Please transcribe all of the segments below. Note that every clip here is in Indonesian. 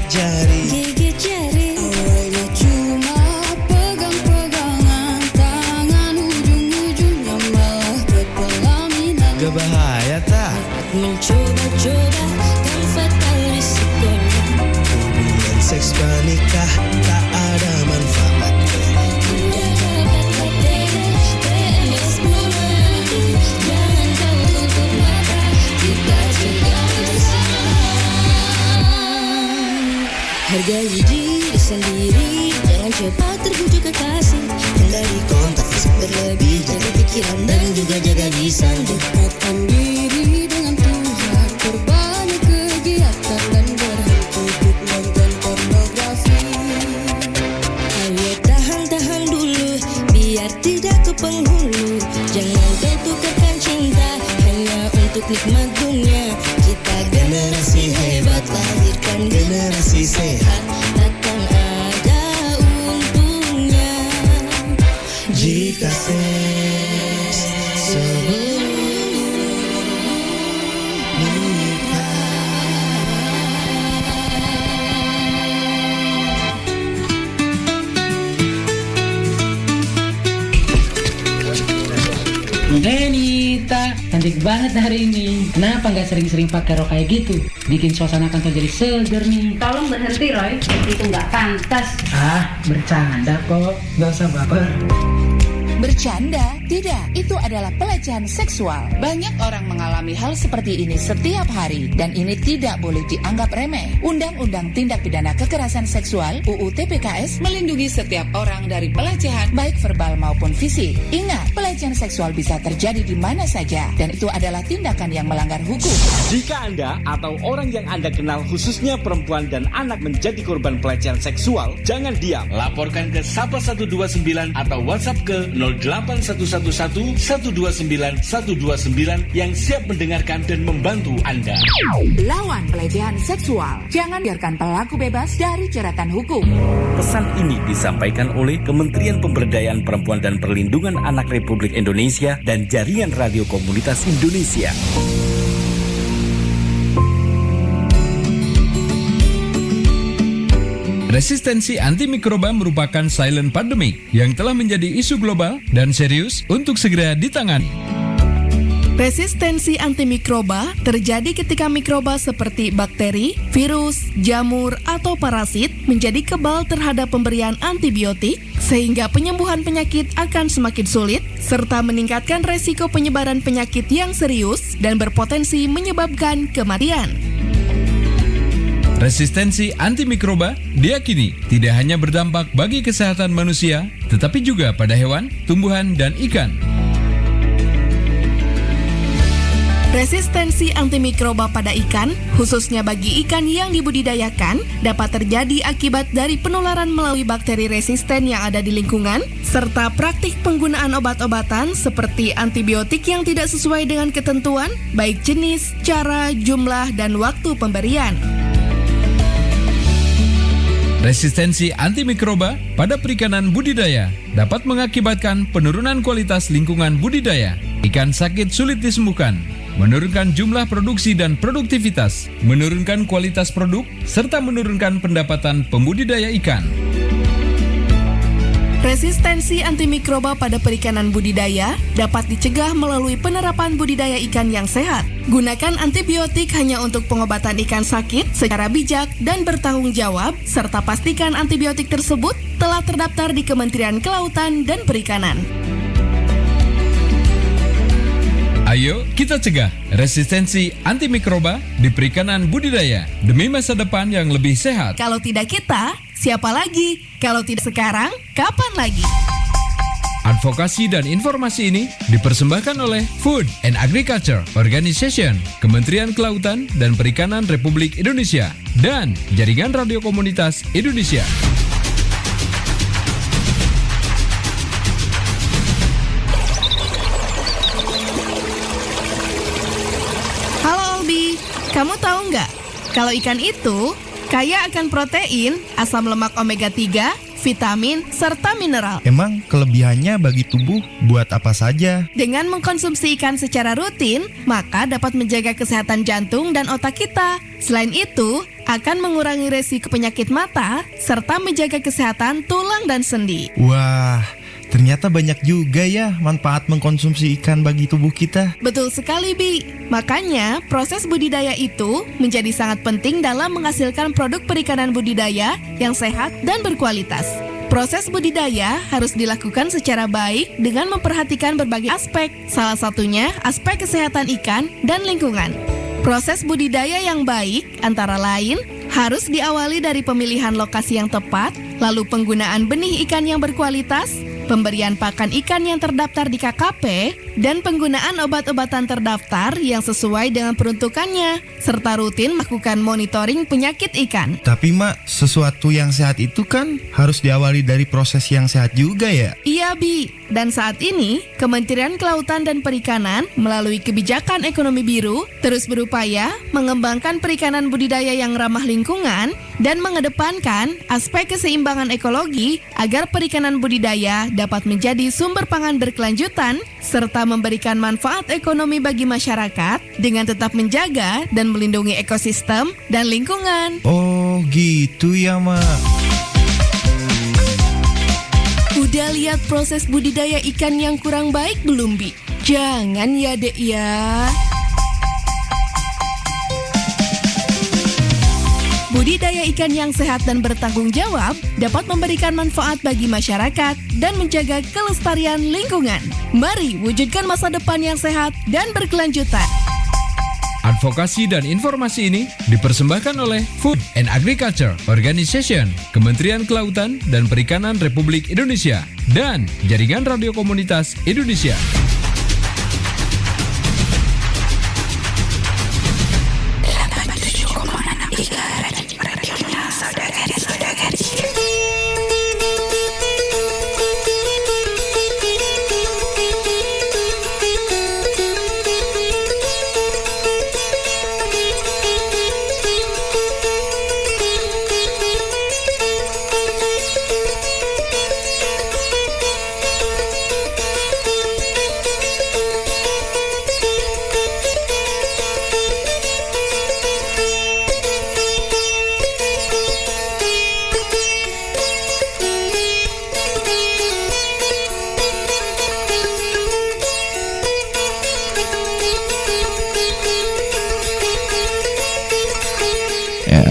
Gigit jari. Awalnya cuma pegang-pegangan, tangan ujung-ujungnya malah berpelaminan. Gak bahaya tak? Mencoba-coba kan fatal risikonya. Hubungan seks pernikah tak ada manfaatnya. Udah dapat KTP, PMS mulai. Jangan kau tutup mata, kita cegah bersama. Hargai diri sendiri, jangan cepat terbujuk kekasih. Hindari kontak fisik berlebih, jaga pikiran dan juga jaga lisan. Dekatkan diri dengan Tuhan, perbanyak kegiatan dan berhenti untuk nonton pornografi. Ayo tahan-tahan dulu, biar tidak ke penghulu. Jangan kau tukarkan cinta hanya untuk nikmat dunia. Kita generasi hebat, lahirkan generasi sehat, takkan ada untungnya Jika seks sebelum nikah. Denita, cantik banget hari ini. Kenapa nggak sering-sering pakai rok kayak gitu? Bikin suasana kantor jadi seger nih. Tolong berhenti Roy, itu nggak pantas. Bercanda kok, nggak usah baper. Bercanda? Tidak, itu adalah pelecehan seksual. Banyak orang mengalami hal seperti ini setiap hari dan ini tidak boleh dianggap remeh. Undang-Undang Tindak Pidana Kekerasan Seksual UU TPKS melindungi setiap orang dari pelecehan baik verbal maupun fisik. Ingat, pelecehan seksual bisa terjadi di mana saja dan itu adalah tindakan yang melanggar hukum. Jika Anda atau orang yang Anda kenal khususnya perempuan dan anak menjadi korban pelecehan seksual, jangan diam. Laporkan ke Sapa 129 atau WhatsApp ke 08111 129 129 yang siap mendengarkan dan membantu Anda. Lawan pelecehan seksual. Jangan biarkan pelaku bebas dari jeratan hukum. Pesan ini disampaikan oleh Kementerian Pemberdayaan Perempuan dan Perlindungan Anak Republik Indonesia dan Jaringan Radio Komunitas Indonesia. Resistensi antimikroba merupakan silent pandemic yang telah menjadi isu global dan serius untuk segera ditangani. Resistensi antimikroba terjadi ketika mikroba seperti bakteri, virus, jamur, atau parasit menjadi kebal terhadap pemberian antibiotik sehingga penyembuhan penyakit akan semakin sulit serta meningkatkan resiko penyebaran penyakit yang serius dan berpotensi menyebabkan kematian. Resistensi antimikroba diyakini tidak hanya berdampak bagi kesehatan manusia, tetapi juga pada hewan, tumbuhan, dan ikan. Resistensi antimikroba pada ikan, khususnya bagi ikan yang dibudidayakan, dapat terjadi akibat dari penularan melalui bakteri resisten yang ada di lingkungan, serta praktik penggunaan obat-obatan seperti antibiotik yang tidak sesuai dengan ketentuan, baik jenis, cara, jumlah, dan waktu pemberian. Resistensi antimikroba pada perikanan budidaya dapat mengakibatkan penurunan kualitas lingkungan budidaya. Ikan sakit sulit disembuhkan, menurunkan jumlah produksi dan produktivitas, menurunkan kualitas produk, serta menurunkan pendapatan pembudidaya ikan. Resistensi antimikroba pada perikanan budidaya dapat dicegah melalui penerapan budidaya ikan yang sehat. Gunakan antibiotik hanya untuk pengobatan ikan sakit secara bijak dan bertanggung jawab, serta pastikan antibiotik tersebut telah terdaftar di Kementerian Kelautan dan Perikanan. Ayo kita cegah resistensi antimikroba di perikanan budidaya demi masa depan yang lebih sehat. Kalau tidak kita, siapa lagi? Kalau tidak sekarang, kapan lagi? Advokasi dan informasi ini dipersembahkan oleh Food and Agriculture Organization, Kementerian Kelautan dan Perikanan Republik Indonesia, dan Jaringan Radio Komunitas Indonesia. Halo Albi, kamu tahu nggak? Kalau ikan itu kaya akan protein, asam lemak omega 3, vitamin, serta mineral. Emang kelebihannya bagi tubuh buat apa saja? Dengan mengkonsumsi ikan secara rutin, maka dapat menjaga kesehatan jantung dan otak kita. Selain itu, akan mengurangi resiko penyakit mata serta menjaga kesehatan tulang dan sendi. Wah, ternyata banyak juga ya manfaat mengkonsumsi ikan bagi tubuh kita. Betul sekali, Bi. Makanya, proses budidaya itu menjadi sangat penting dalam menghasilkan produk perikanan budidaya yang sehat dan berkualitas. Proses budidaya harus dilakukan secara baik dengan memperhatikan berbagai aspek, salah satunya aspek kesehatan ikan dan lingkungan. Proses budidaya yang baik antara lain harus diawali dari pemilihan lokasi yang tepat, lalu penggunaan benih ikan yang berkualitas, pemberian pakan ikan yang terdaftar di KKP, dan penggunaan obat-obatan terdaftar yang sesuai dengan peruntukannya, serta rutin melakukan monitoring penyakit ikan. Tapi Mak, sesuatu yang sehat itu kan harus diawali dari proses yang sehat juga ya? Iya, Bi. Dan saat ini, Kementerian Kelautan dan Perikanan melalui kebijakan ekonomi biru terus berupaya mengembangkan perikanan budidaya yang ramah lingkungan dan mengedepankan aspek keseimbangan ekologi agar perikanan budidaya dapat menjadi sumber pangan berkelanjutan serta memberikan manfaat ekonomi bagi masyarakat dengan tetap menjaga dan melindungi ekosistem dan lingkungan. Oh, gitu ya, Mak. Udah lihat proses budidaya ikan yang kurang baik belum, Bi? Jangan ya, Dek ya. Budidaya ikan yang sehat dan bertanggung jawab dapat memberikan manfaat bagi masyarakat dan menjaga kelestarian lingkungan. Mari wujudkan masa depan yang sehat dan berkelanjutan. Advokasi dan informasi ini dipersembahkan oleh Food and Agriculture Organization, Kementerian Kelautan dan Perikanan Republik Indonesia, dan Jaringan Radio Komunitas Indonesia.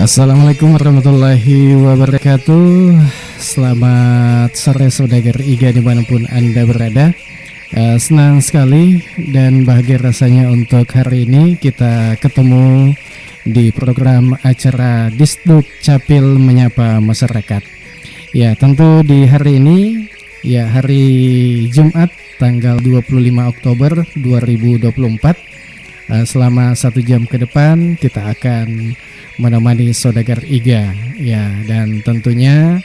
Assalamualaikum warahmatullahi wabarakatuh. Selamat sore saudagar IGA dimanapun Anda berada. Senang sekali dan bahagia rasanya untuk hari ini kita ketemu di program acara Disduk Capil Menyapa Masyarakat. Ya, tentu di hari ini, ya hari Jumat tanggal 25 Oktober 2024. Selama 1 jam ke depan kita akan menemani saudagar IGA, ya, dan tentunya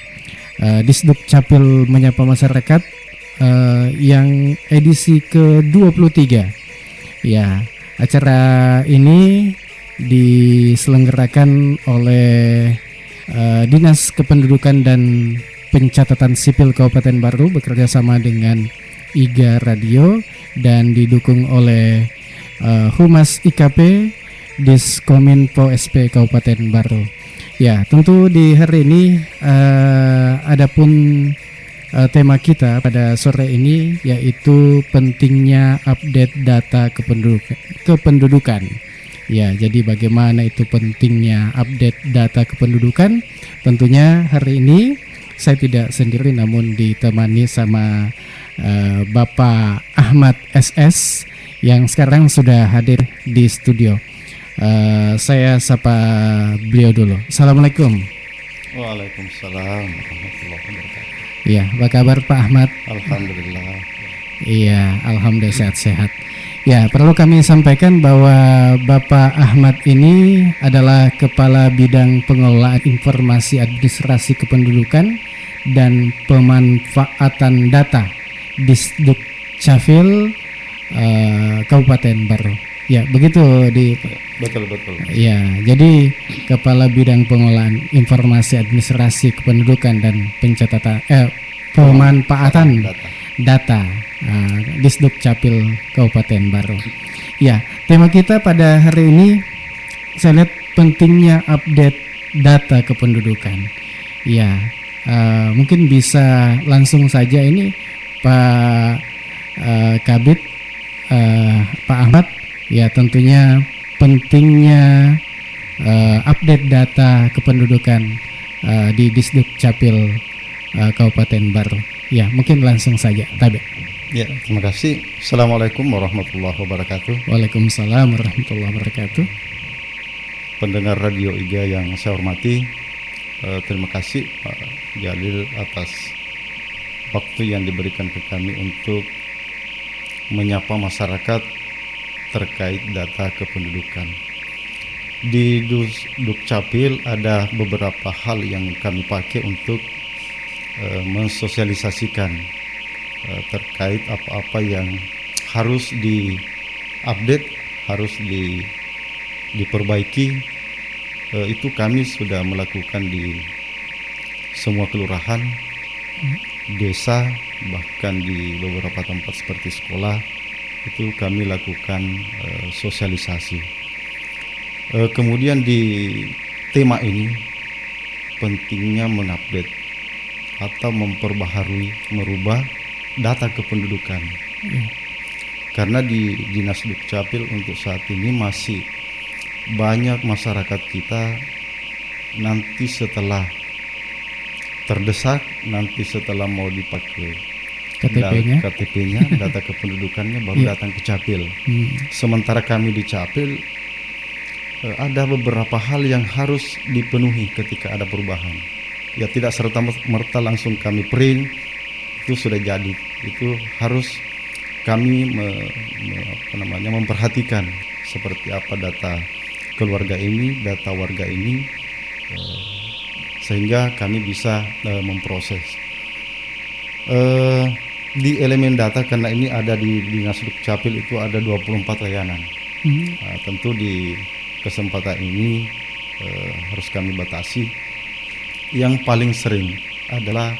Disduk Capil Menyapa Masyarakat yang edisi ke-23. Ya, acara ini diselenggarakan oleh Dinas Kependudukan dan Pencatatan Sipil Kabupaten Baru bekerjasama dengan IGA Radio dan didukung oleh Humas IKP Diskominfo SP Kabupaten Baru. Ya, tentu di hari ini adapun tema kita pada sore ini yaitu pentingnya update data kependudukan. Ya, jadi bagaimana itu pentingnya update data kependudukan? Tentunya hari ini saya tidak sendiri namun ditemani sama Bapak Ahmad SS yang sekarang sudah hadir di studio. Saya sapa beliau dulu. Assalamualaikum. Waalaikumsalam warahmatullahi wabarakatuh. Iya, apa kabar Pak Ahmad? Alhamdulillah. Iya, alhamdulillah sehat-sehat. Ya, perlu kami sampaikan bahwa Bapak Ahmad ini adalah Kepala Bidang Pengelolaan Informasi Administrasi Kependudukan dan Pemanfaatan Data Disduk Capil Kabupaten Baru. Ya, begitu di Betul. Ya, jadi Kepala Bidang Pengelolaan Informasi Administrasi Kependudukan dan Pemanfaatan Data Disduk Capil Kabupaten Baru. Ya, tema kita pada hari ini saya lihat pentingnya update data kependudukan. Ya, mungkin bisa langsung saja ini Pak Kabid, Pak Ahmad. Ya, tentunya pentingnya update data kependudukan di Disduk Capil Kabupaten Baru. Ya, mungkin langsung saja, Tabe. Ya, terima kasih. Assalamualaikum warahmatullahi wabarakatuh. Waalaikumsalam warahmatullahi wabarakatuh. Pendengar Radio IGA yang saya hormati, terima kasih Pak Jalil atas waktu yang diberikan ke kami untuk menyapa masyarakat terkait data kependudukan. Di Dukcapil ada beberapa hal yang kami pakai untuk mensosialisasikan terkait apa-apa yang harus diupdate, harus diperbaiki. Itu kami sudah melakukan di semua kelurahan, desa, bahkan di beberapa tempat seperti sekolah. Itu kami lakukan sosialisasi. Kemudian di tema ini pentingnya mengupdate atau memperbaharui, merubah data kependudukan. Karena di Dinas Dukcapil untuk saat ini masih banyak masyarakat kita nanti setelah terdesak, nanti setelah mau dipakai KTP-nya, data kependudukannya baru datang ke Capil. Sementara kami di Capil ada beberapa hal yang harus dipenuhi ketika ada perubahan. Ya, tidak serta-merta langsung kami print itu sudah jadi. Itu harus kami memperhatikan seperti apa data keluarga ini, data warga ini, sehingga kami bisa memproses. Di elemen data, karena ini ada di Dinas Dukcapil itu ada 24 layanan. Tentu di kesempatan ini harus kami batasi. Yang paling sering adalah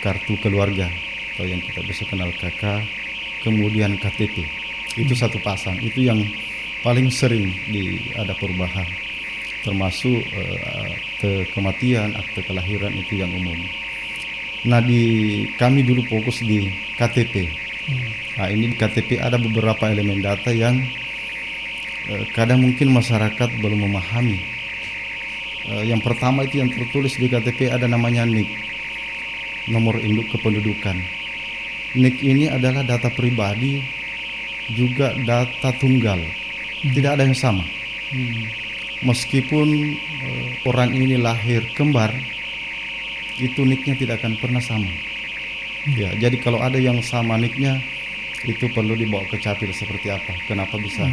kartu keluarga atau yang kita bisa kenal KK, kemudian KTP. Itu satu pasang. Itu yang paling sering ada perubahan. Termasuk akte kematian, akte kelahiran, itu yang umum. Nah, kami dulu fokus di KTP. Nah, ini di KTP ada beberapa elemen data yang kadang mungkin masyarakat belum memahami. Yang pertama itu yang tertulis di KTP ada namanya NIK, nomor induk kependudukan. NIK ini adalah data pribadi, juga data tunggal. Tidak ada yang sama. Meskipun orang ini lahir kembar, itu NIK-nya tidak akan pernah sama. Ya, jadi kalau ada yang sama NIK-nya, itu perlu dibawa ke Capil seperti apa, kenapa bisa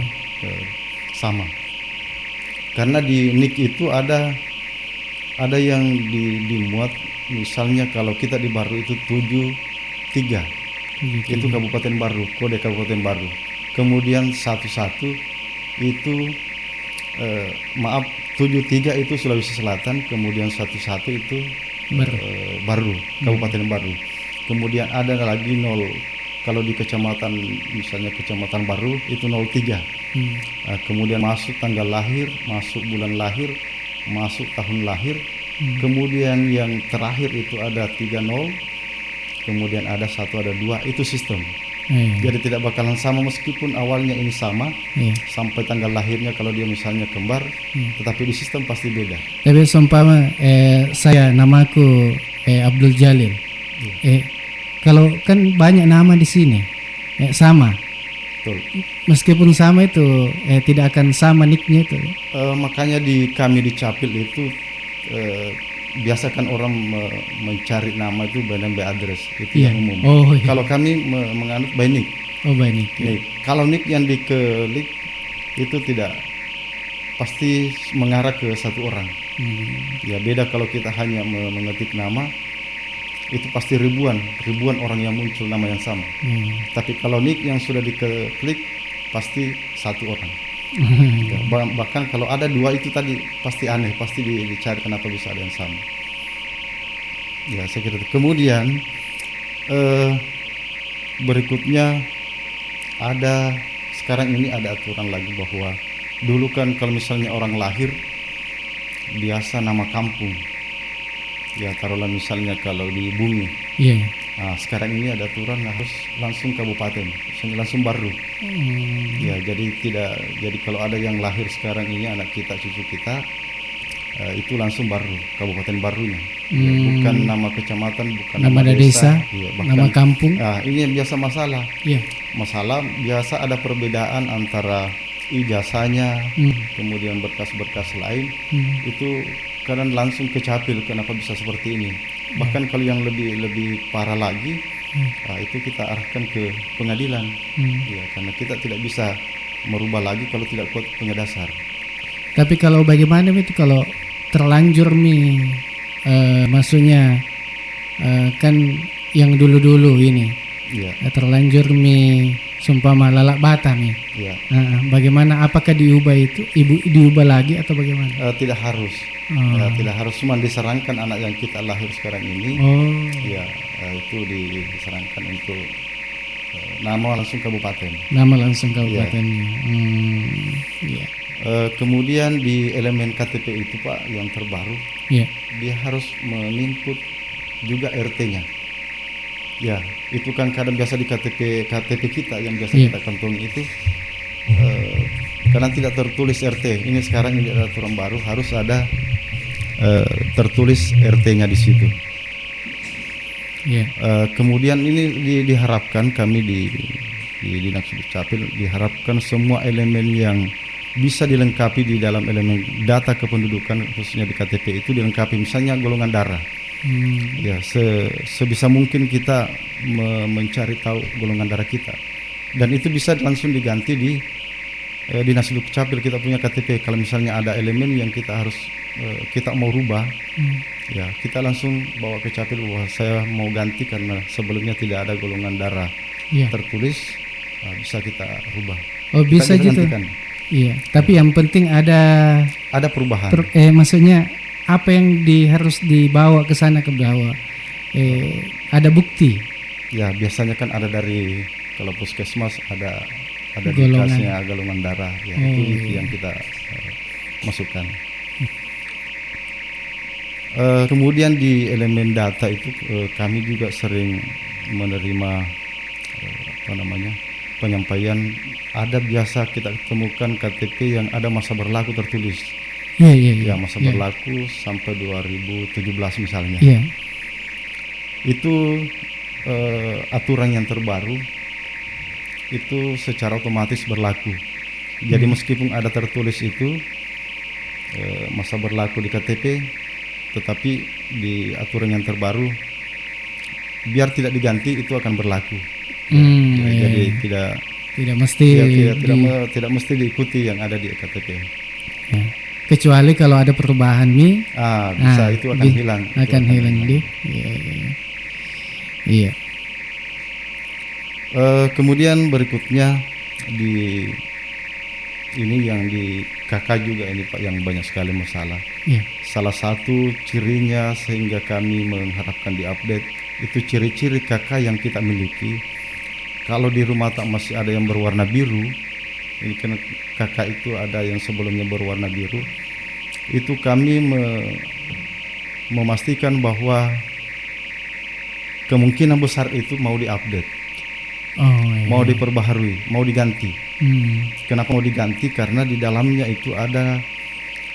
sama. Karena di NIK itu ada yang dimuat, misalnya kalau kita di Baru itu 73, itu Kabupaten Baru, kode Kabupaten Baru. Kemudian 11 itu 73 itu Sulawesi Selatan, kemudian 11 itu Baru, Kabupaten Baru. Kemudian ada lagi 0, kalau di kecamatan, misalnya Kecamatan Baru itu 03. Kemudian masuk tanggal lahir, masuk bulan lahir, masuk tahun lahir. Kemudian yang terakhir itu ada 30, kemudian ada 1, ada 2, itu sistem. Jadi tidak bakalan sama meskipun awalnya ini sama, sampai tanggal lahirnya kalau dia misalnya kembar, tetapi di sistem pasti beda. Tapi seumpama saya namaku Abdul Jalil, kalau kan banyak nama di sini sama, betul. Meskipun sama itu tidak akan sama nicknya itu. Makanya kami di Capil itu biasa kan orang mencari nama itu by name by address, itu yang umum. Kalau kami menganut by nick. By nick. Kalau nick yang diklik itu tidak pasti mengarah ke satu orang. Ya, beda kalau kita hanya mengetik nama, itu pasti ribuan orang yang muncul nama yang sama. Tapi kalau nick yang sudah diklik pasti satu orang. Ya, bahkan kalau ada 2 itu tadi pasti aneh, pasti dicari kenapa bisa ada yang sama. Ya, saya kira itu. Kemudian berikutnya sekarang ini ada aturan lagi bahwa dulu kan kalau misalnya orang lahir biasa nama kampung. Ya taruhlah misalnya kalau di Bumi. Iya. Nah, sekarang ini ada aturan harus langsung kabupaten, langsung baru. Ya jadi kalau ada yang lahir sekarang ini anak kita, cucu kita, itu langsung baru, kabupaten barunya. Ya, bukan nama kecamatan, bukan nama desa, ya, nama kampung. Nah, ini yang biasa masalah. Iya. Masalah biasa ada perbedaan antara ijazahnya, kemudian berkas-berkas lain, itu kadang langsung ke capil. Kenapa bisa seperti ini? Bahkan kalau yang lebih parah lagi, itu kita arahkan ke pengadilan. Ya, karena kita tidak bisa merubah lagi kalau tidak kuat punya dasar. Tapi kalau bagaimana itu kalau terlanjur maksudnya kan yang dulu-dulu ini terlanjur sumpama lalak bata Ya. Bagaimana, apakah diubah itu diubah lagi atau bagaimana? Tidak harus. Tidak harus, cuma disarankan anak yang kita lahir sekarang ini. Ya, itu disarankan untuk nama langsung kabupaten. Nama langsung kabupatennya. Ya. Kemudian di elemen KTP itu Pak yang terbaru, dia harus menginput juga RT-nya. Ya, itu kan kadang biasa di KTP kita yang biasa kita kantongi itu karena tidak tertulis RT. Ini sekarang ini ada aturan baru harus ada tertulis RT-nya di situ. Kemudian ini diharapkan kami di Dinas Dukcapil diharapkan semua elemen yang bisa dilengkapi di dalam elemen data kependudukan khususnya di KTP itu dilengkapi, misalnya golongan darah. Ya, sebisa mungkin kita mencari tahu golongan darah kita, dan itu bisa langsung diganti di Dinas Dukcapil kita punya KTP. Kalau misalnya ada elemen yang kita harus kita mau rubah, ya kita langsung bawa ke Capil, wah saya mau ganti karena sebelumnya tidak ada golongan darah tertulis, bisa kita rubah. Oh, bisa gitu. Iya, tapi yang penting ada perubahan. Maksudnya apa yang harus dibawa ke sana ke bawah? Ada bukti. Ya, biasanya kan ada dari kalau puskesmas ada golongan. golongan darah. Ya, itu yang kita masukkan. Kemudian di elemen data itu kami juga sering menerima penyampaian. Ada biasa kita temukan KTP yang ada masa berlaku tertulis. Ya, masa berlaku sampai 2017 misalnya. Itu aturan yang terbaru itu secara otomatis berlaku. Jadi meskipun ada tertulis itu masa berlaku di KTP, tetapi di aturan yang terbaru biar tidak diganti itu akan berlaku. Jadi tidak mesti tidak mesti diikuti yang ada di KTP. Kecuali kalau ada perubahan bisa itu akan hilang. Akan hilang deh. Iya. Kemudian berikutnya ini yang di KK juga ini Pak yang banyak sekali masalah. Salah satu cirinya sehingga kami mengharapkan diupdate itu ciri-ciri KK yang kita miliki. Kalau di rumah tak masih ada yang berwarna biru, ini kan KK itu ada yang sebelumnya berwarna biru. Itu kami memastikan bahwa kemungkinan besar itu mau diupdate. Mau diperbaharui, mau diganti. Kenapa mau diganti? Karena di dalamnya itu ada,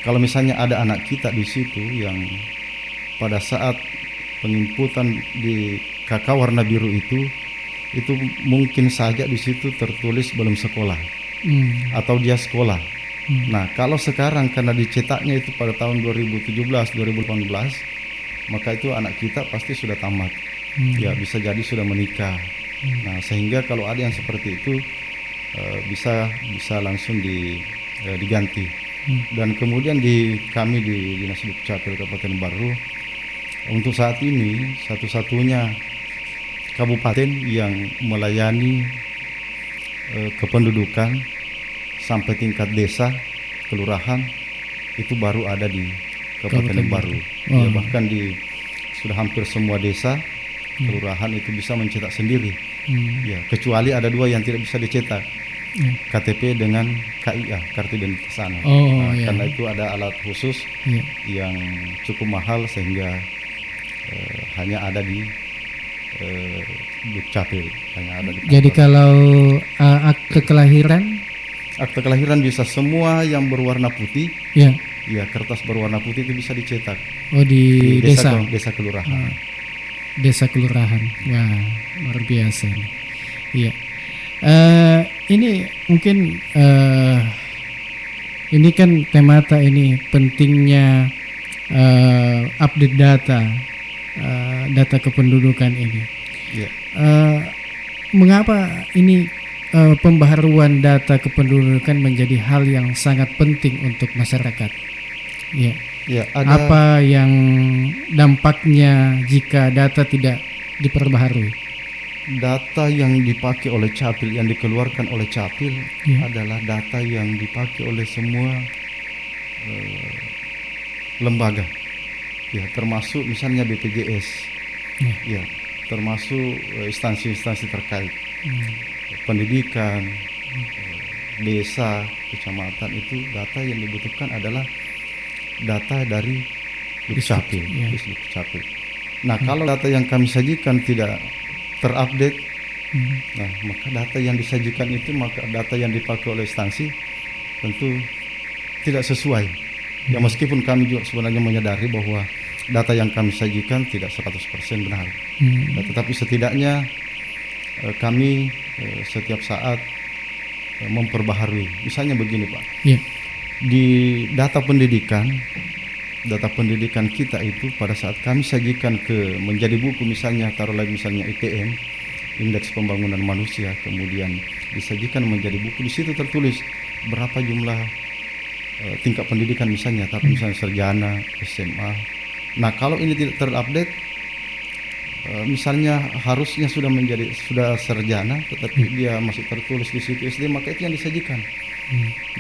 kalau misalnya ada anak kita di situ yang pada saat penginputan di KK warna biru itu mungkin saja di situ tertulis belum sekolah atau dia sekolah. Nah, kalau sekarang karena dicetaknya itu pada tahun 2017, 2018, maka itu anak kita pasti sudah tamat. Ya, bisa jadi sudah menikah. Nah, sehingga kalau ada yang seperti itu bisa langsung diganti. Dan kemudian kami di Dinas Dukcapil Kabupaten Baru untuk saat ini satu-satunya kabupaten yang melayani kependudukan sampai tingkat desa, kelurahan itu baru ada di Kabupaten Baru. Ya, bahkan sudah hampir semua desa, kelurahan itu bisa mencetak sendiri. Ya, kecuali ada 2 yang tidak bisa dicetak. KTP dengan KIA, kartu identitas anak. Oh, iya. Karena itu ada alat khusus yang cukup mahal sehingga hanya ada di Dukcapil. Jadi kalau akte kelahiran? Akte kelahiran bisa semua yang berwarna putih. Ya. Ya, kertas berwarna putih itu bisa dicetak. Oh, di desa. Desa kelurahan. Desa kelurahan. Wah, luar biasa. Iya. Ini mungkin ini kan temata ini pentingnya update data kependudukan ini. Yeah. Mengapa ini pembaharuan data kependudukan menjadi hal yang sangat penting untuk masyarakat? Ya. Yeah, apa yang dampaknya jika data tidak diperbaharui? Data yang dipakai oleh Capil, yang dikeluarkan oleh Capil adalah data yang dipakai oleh semua lembaga, ya, termasuk misalnya BPJS, ya, termasuk instansi-instansi terkait, pendidikan, desa, kecamatan. Itu data yang dibutuhkan adalah data dari Dukcapil. Nah, kalau data yang kami sajikan tidak terupdate, nah, maka data yang disajikan itu, maka data yang dipakai oleh instansi tentu tidak sesuai. Ya, meskipun kami juga sebenarnya menyadari bahwa data yang kami sajikan tidak 100% benar. Nah, tetapi setidaknya kami setiap saat memperbaharui. Misalnya begini, Pak. Yeah. Di data pendidikan kita itu pada saat kami sajikan menjadi buku, misalnya taruh lagi misalnya IPM, Indeks Pembangunan Manusia, kemudian disajikan menjadi buku, di situ tertulis berapa jumlah tingkat pendidikan misalnya, tapi misalnya sarjana, SMA. Nah, kalau ini tidak terupdate, misalnya harusnya sudah sarjana, tetapi dia masih tertulis di situ SD, maka itu yang disajikan.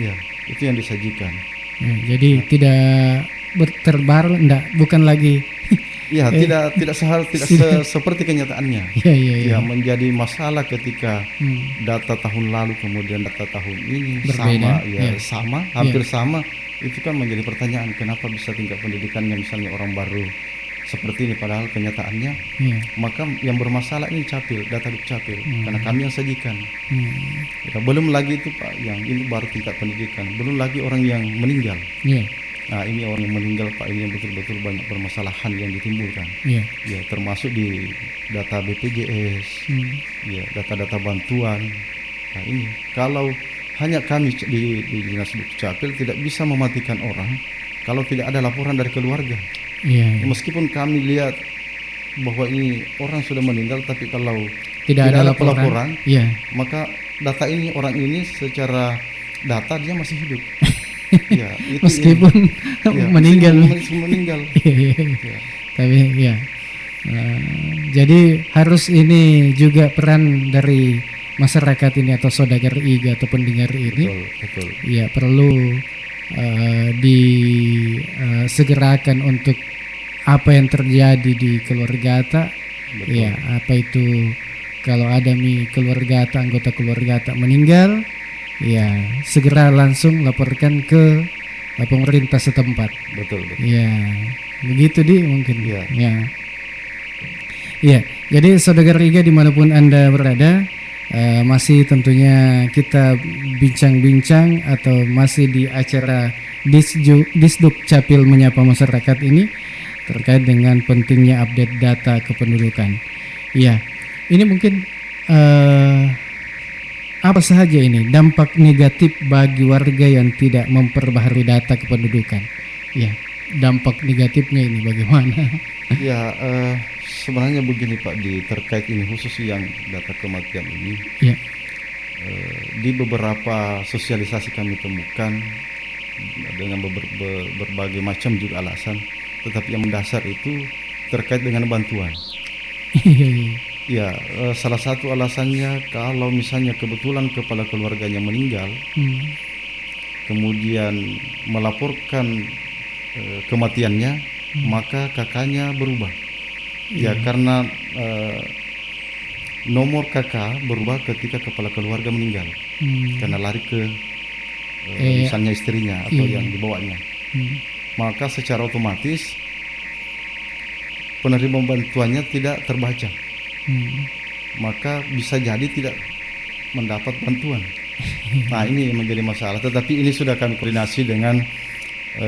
Ya, itu yang disajikan. Ya, jadi tidak terbaru, bukan lagi. Ya, tidak seperti kenyataannya. Ya, menjadi masalah ketika data tahun lalu kemudian data tahun ini berbeda, sama, hampir sama. Itu kan menjadi pertanyaan, kenapa bisa tingkat pendidikannya misalnya orang baru seperti ini, padahal kenyataannya maka yang bermasalah ini Capil, data Dukcapil, karena kami yang sajikan. Ya, belum lagi itu, Pak, yang ini baru tingkat pendidikan, belum lagi orang yang meninggal. Nah, ini orang yang meninggal, Pak, ini yang betul-betul banyak permasalahan yang ditimbulkan. Ya, termasuk di data BPJS, ya, data-data bantuan. Nah, ini kalau hanya kami di Dinas Dukcapil tidak bisa mematikan orang kalau tidak ada laporan dari keluarga. Meskipun kami lihat bahwa ini orang sudah meninggal, tapi kalau tidak ada laporan, maka data ini, orang ini secara data dia masih hidup. Ya, itu meskipun meninggal. Tapi ya, jadi harus ini juga peran dari masyarakat ini atau saudagar IGA atau pendengar ini. Betul. Ya, perlu disegerakan untuk apa yang terjadi di keluarga ta. Ya, apa itu kalau ada anggota keluarga tak meninggal, ya segera langsung laporkan ke pemerintah setempat. Betul. Ya, begitu mungkin. Ya, jadi saudara Riga dimanapun Anda berada, masih tentunya kita bincang-bincang atau masih di acara Disdukcapil menyapa masyarakat ini terkait dengan pentingnya update data kependudukan. Ya, ini mungkin apa saja ini dampak negatif bagi warga yang tidak memperbaharui data kependudukan? Ya, dampak negatifnya ini bagaimana? Ya, sebenarnya begini, Pak, terkait ini khusus yang data kematian ini. Ya. Di beberapa sosialisasi kami temukan dengan berbagai macam juga alasan, tetapi yang mendasar itu terkait dengan bantuan. Ya, salah satu alasannya kalau misalnya kebetulan kepala keluarganya meninggal, kemudian melaporkan kematiannya, maka kakaknya berubah. Ya, karena nomor KK berubah ketika kepala keluarga meninggal karena lari ke misalnya istrinya atau yang dibawanya. Maka secara otomatis penerima bantuannya tidak terbaca. Maka bisa jadi tidak mendapat bantuan. Nah, ini menjadi masalah. Tetapi ini sudah kami koordinasi dengan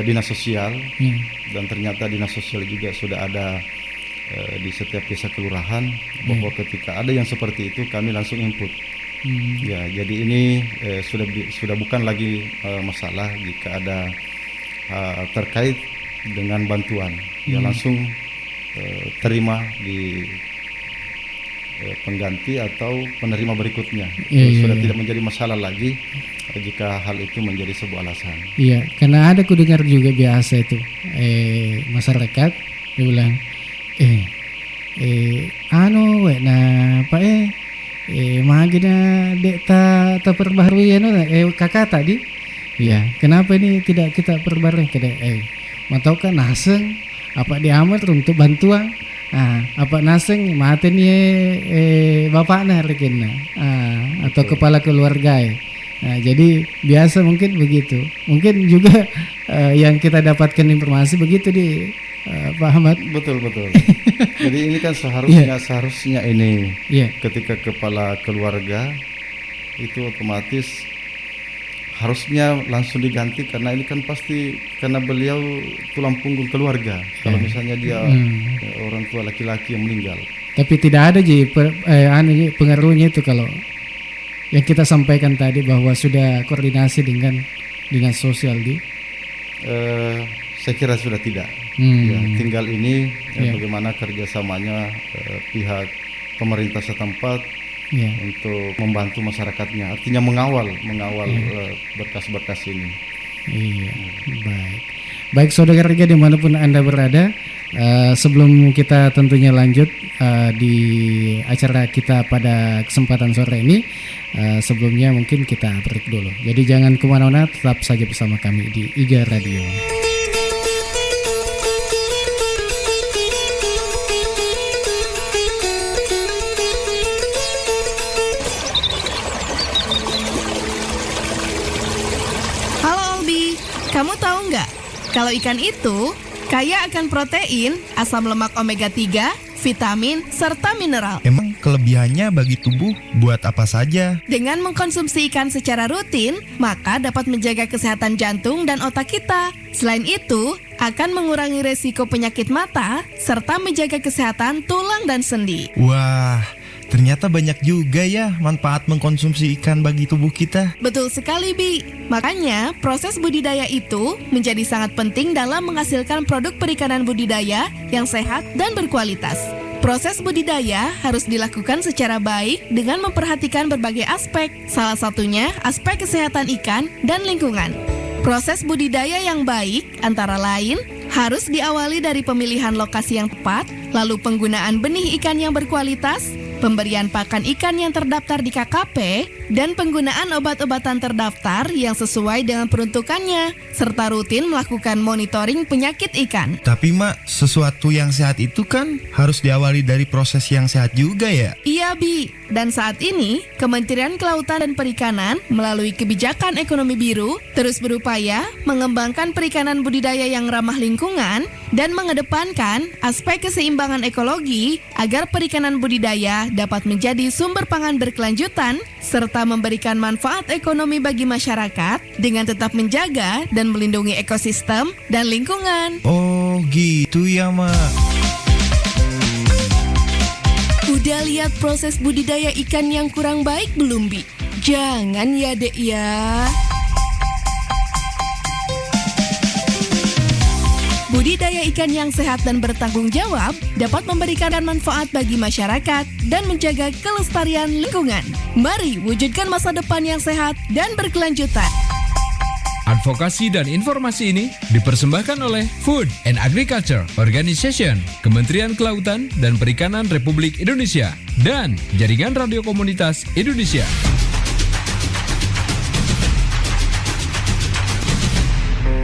dinas sosial dan ternyata dinas sosial juga sudah ada di setiap desa kelurahan bahwa ketika ada yang seperti itu kami langsung input. Ya, jadi ini sudah bukan lagi masalah jika ada terkait dengan bantuan. Ya langsung terima di pengganti atau penerima berikutnya. Sudah tidak menjadi masalah lagi jika hal itu menjadi sebuah alasan. Iya, karena ada ku dengar juga biasa itu masyarakat dia bilang pak magina dek ta perbaharui kakak tadi. Iya, kenapa ini tidak kita perbarui mantau kan naseng apa diamat untuk bantuan. Apa naseng maten ye bapaknya rekenna atau kepala keluarga ya. Jadi biasa mungkin begitu. Mungkin juga yang kita dapatkan informasi begitu di Pak Ahmad. Betul. Jadi ini kan seharusnya ini ketika kepala keluarga itu otomatis harusnya langsung diganti karena ini kan pasti karena beliau tulang punggung keluarga. Kalau misalnya dia orang tua laki-laki yang meninggal. Tapi tidak ada pengaruhnya itu kalau yang kita sampaikan tadi bahwa sudah koordinasi dengan dinas sosial di. Saya kira sudah tidak. Ya, tinggal ini bagaimana kerjasamanya pihak pemerintah setempat. Untuk membantu masyarakatnya, artinya mengawal berkas-berkas ini. Iya, baik saudara Riga dimanapun Anda berada. Sebelum kita tentunya lanjut di acara kita pada kesempatan sore ini, sebelumnya mungkin kita break dulu. Jadi jangan kemana-mana, tetap saja bersama kami di IGA Radio. Kamu tahu nggak, kalau ikan itu kaya akan protein, asam lemak omega 3, vitamin, serta mineral. Emang kelebihannya bagi tubuh buat apa saja? Dengan mengkonsumsi ikan secara rutin, maka dapat menjaga kesehatan jantung dan otak kita. Selain itu, akan mengurangi resiko penyakit mata, serta menjaga kesehatan tulang dan sendi. Wah, ternyata banyak juga ya manfaat mengkonsumsi ikan bagi tubuh kita. Betul sekali, Bi. Makanya, proses budidaya itu menjadi sangat penting dalam menghasilkan produk perikanan budidaya yang sehat dan berkualitas. Proses budidaya harus dilakukan secara baik dengan memperhatikan berbagai aspek, salah satunya aspek kesehatan ikan dan lingkungan. Proses budidaya yang baik antara lain harus diawali dari pemilihan lokasi yang tepat, lalu penggunaan benih ikan yang berkualitas, pemberian pakan ikan yang terdaftar di KKP, dan penggunaan obat-obatan terdaftar yang sesuai dengan peruntukannya, serta rutin melakukan monitoring penyakit ikan. Tapi Mak, sesuatu yang sehat itu kan harus diawali dari proses yang sehat juga ya? Iya, Bi. Dan saat ini, Kementerian Kelautan dan Perikanan melalui kebijakan ekonomi biru terus berupaya mengembangkan perikanan budidaya yang ramah lingkungan dan mengedepankan aspek keseimbangan ekologi agar perikanan budidaya dapat menjadi sumber pangan berkelanjutan serta memberikan manfaat ekonomi bagi masyarakat dengan tetap menjaga dan melindungi ekosistem dan lingkungan. Oh gitu ya, Mak. Udah lihat proses budidaya ikan yang kurang baik belum, Bi? Jangan ya, Dek ya. Budidaya ikan yang sehat dan bertanggung jawab dapat memberikan manfaat bagi masyarakat dan menjaga kelestarian lingkungan. Mari wujudkan masa depan yang sehat dan berkelanjutan. Advokasi dan informasi ini dipersembahkan oleh Food and Agriculture Organization, Kementerian Kelautan dan Perikanan Republik Indonesia, dan Jaringan Radio Komunitas Indonesia.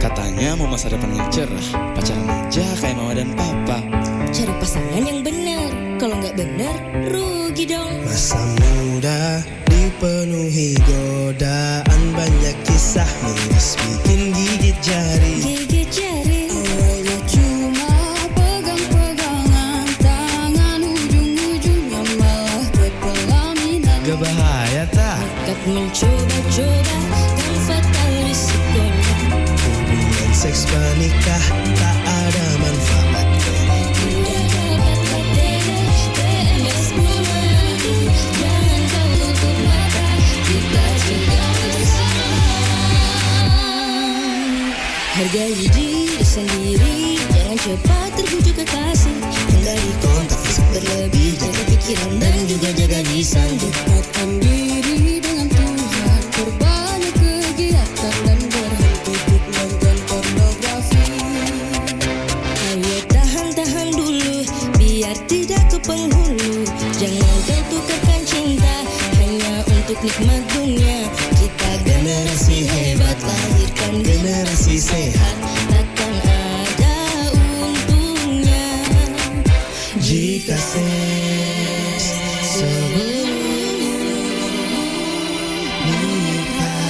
Katanya mau masa depan yang cerah, pacaran aja kayak mama dan papa. Cari pasangan yang benar. Kalau nggak benar, rugi dong. Masa Masa muda dipenuhi godaan, banyak kisah miris bikin gigit jari. Gigit jari. Awalnya cuma pegang-pegangan tangan, ujung-ujungnya malah berpelaminan. Gak bahaya tak? Dekat mencoba-coba kan fatal risikonya. Hubungan seks pernikah tak ada manfaatnya. Udah dapat HTD, PMS menanti. Jangan kau tutup mata, kita cegah bersama. Hargai diri sendiri, jangan cepat terbujuk kekasih. Hindari kontak fisik berlebih, jaga pikiran dan juga jaga lisan. Dekatkan diri dengan Tuhan, perbanyak kegiatan dan berhenti nonton pornografi. Ayo tahan-tahan dulu, biar tidak ke penghulu. Jangan kau tukarkan cinta hanya untuk nikmat dunia. Kita generasi hebat, lahirkan generasi sehat. Takkan ada untungnya Jika seks sebelum nikah.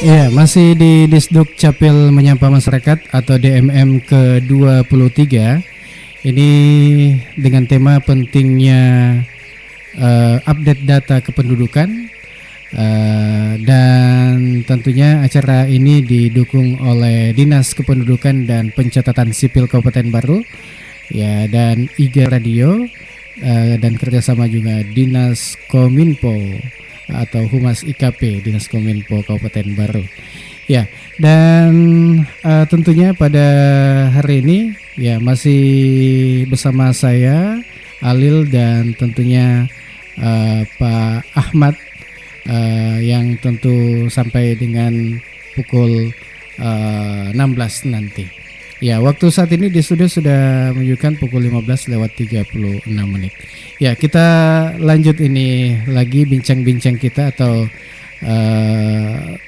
Iya, masih di Disduk Capil Menyapa Masyarakat atau DMM ke-23. Ini dengan tema pentingnya update data kependudukan, dan tentunya acara ini didukung oleh Dinas Kependudukan dan Pencatatan Sipil Kabupaten Baru, ya, dan IG Radio, dan kerjasama juga Dinas Kominfo atau Humas IKP Dinas Kominfo Kabupaten Baru. Ya, dan tentunya pada hari ini ya masih bersama saya Alil dan tentunya Pak Ahmad, yang tentu sampai dengan pukul 16 nanti. Ya, waktu saat ini di studio sudah menunjukkan pukul 15:36. Ya, kita lanjut ini lagi bincang-bincang kita atau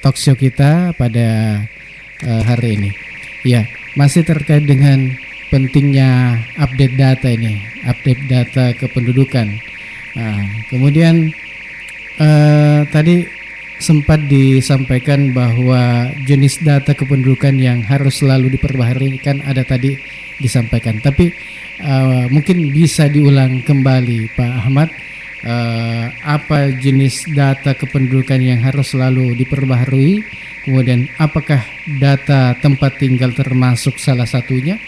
talk show kita pada hari ini. Ya, masih terkait dengan pentingnya update data ini, update data kependudukan. Kemudian tadi sempat disampaikan bahwa jenis data kependudukan yang harus selalu diperbaharui kan ada tadi disampaikan, tapi mungkin bisa diulang kembali Pak Ahmad, apa jenis data kependudukan yang harus selalu diperbaharui, kemudian apakah data tempat tinggal termasuk salah satunya,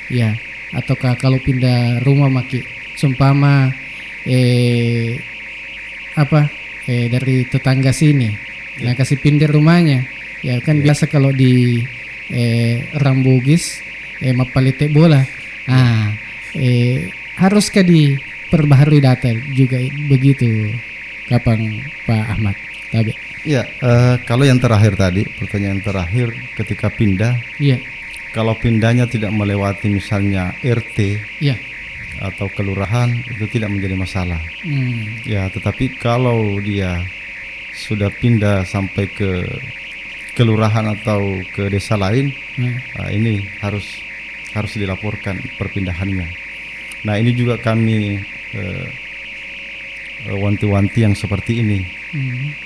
ya, ataukah kalau pindah rumah maki seumpama dari tetangga sini, nah kasih pindah rumahnya, ya kan biasa kalau di Rambugis, Mapalite bola, haruskah diperbaharui data juga begitu, kapan Pak Ahmad? Tabe. Ya, kalau yang terakhir tadi, pertanyaan terakhir ketika pindah, ya, kalau pindahnya tidak melewati misalnya RT, ya, atau kelurahan, itu tidak menjadi masalah. Ya, tetapi kalau dia sudah pindah sampai ke kelurahan atau ke desa lain, ini harus dilaporkan perpindahannya. Nah, ini juga kami wanti-wanti yang seperti ini.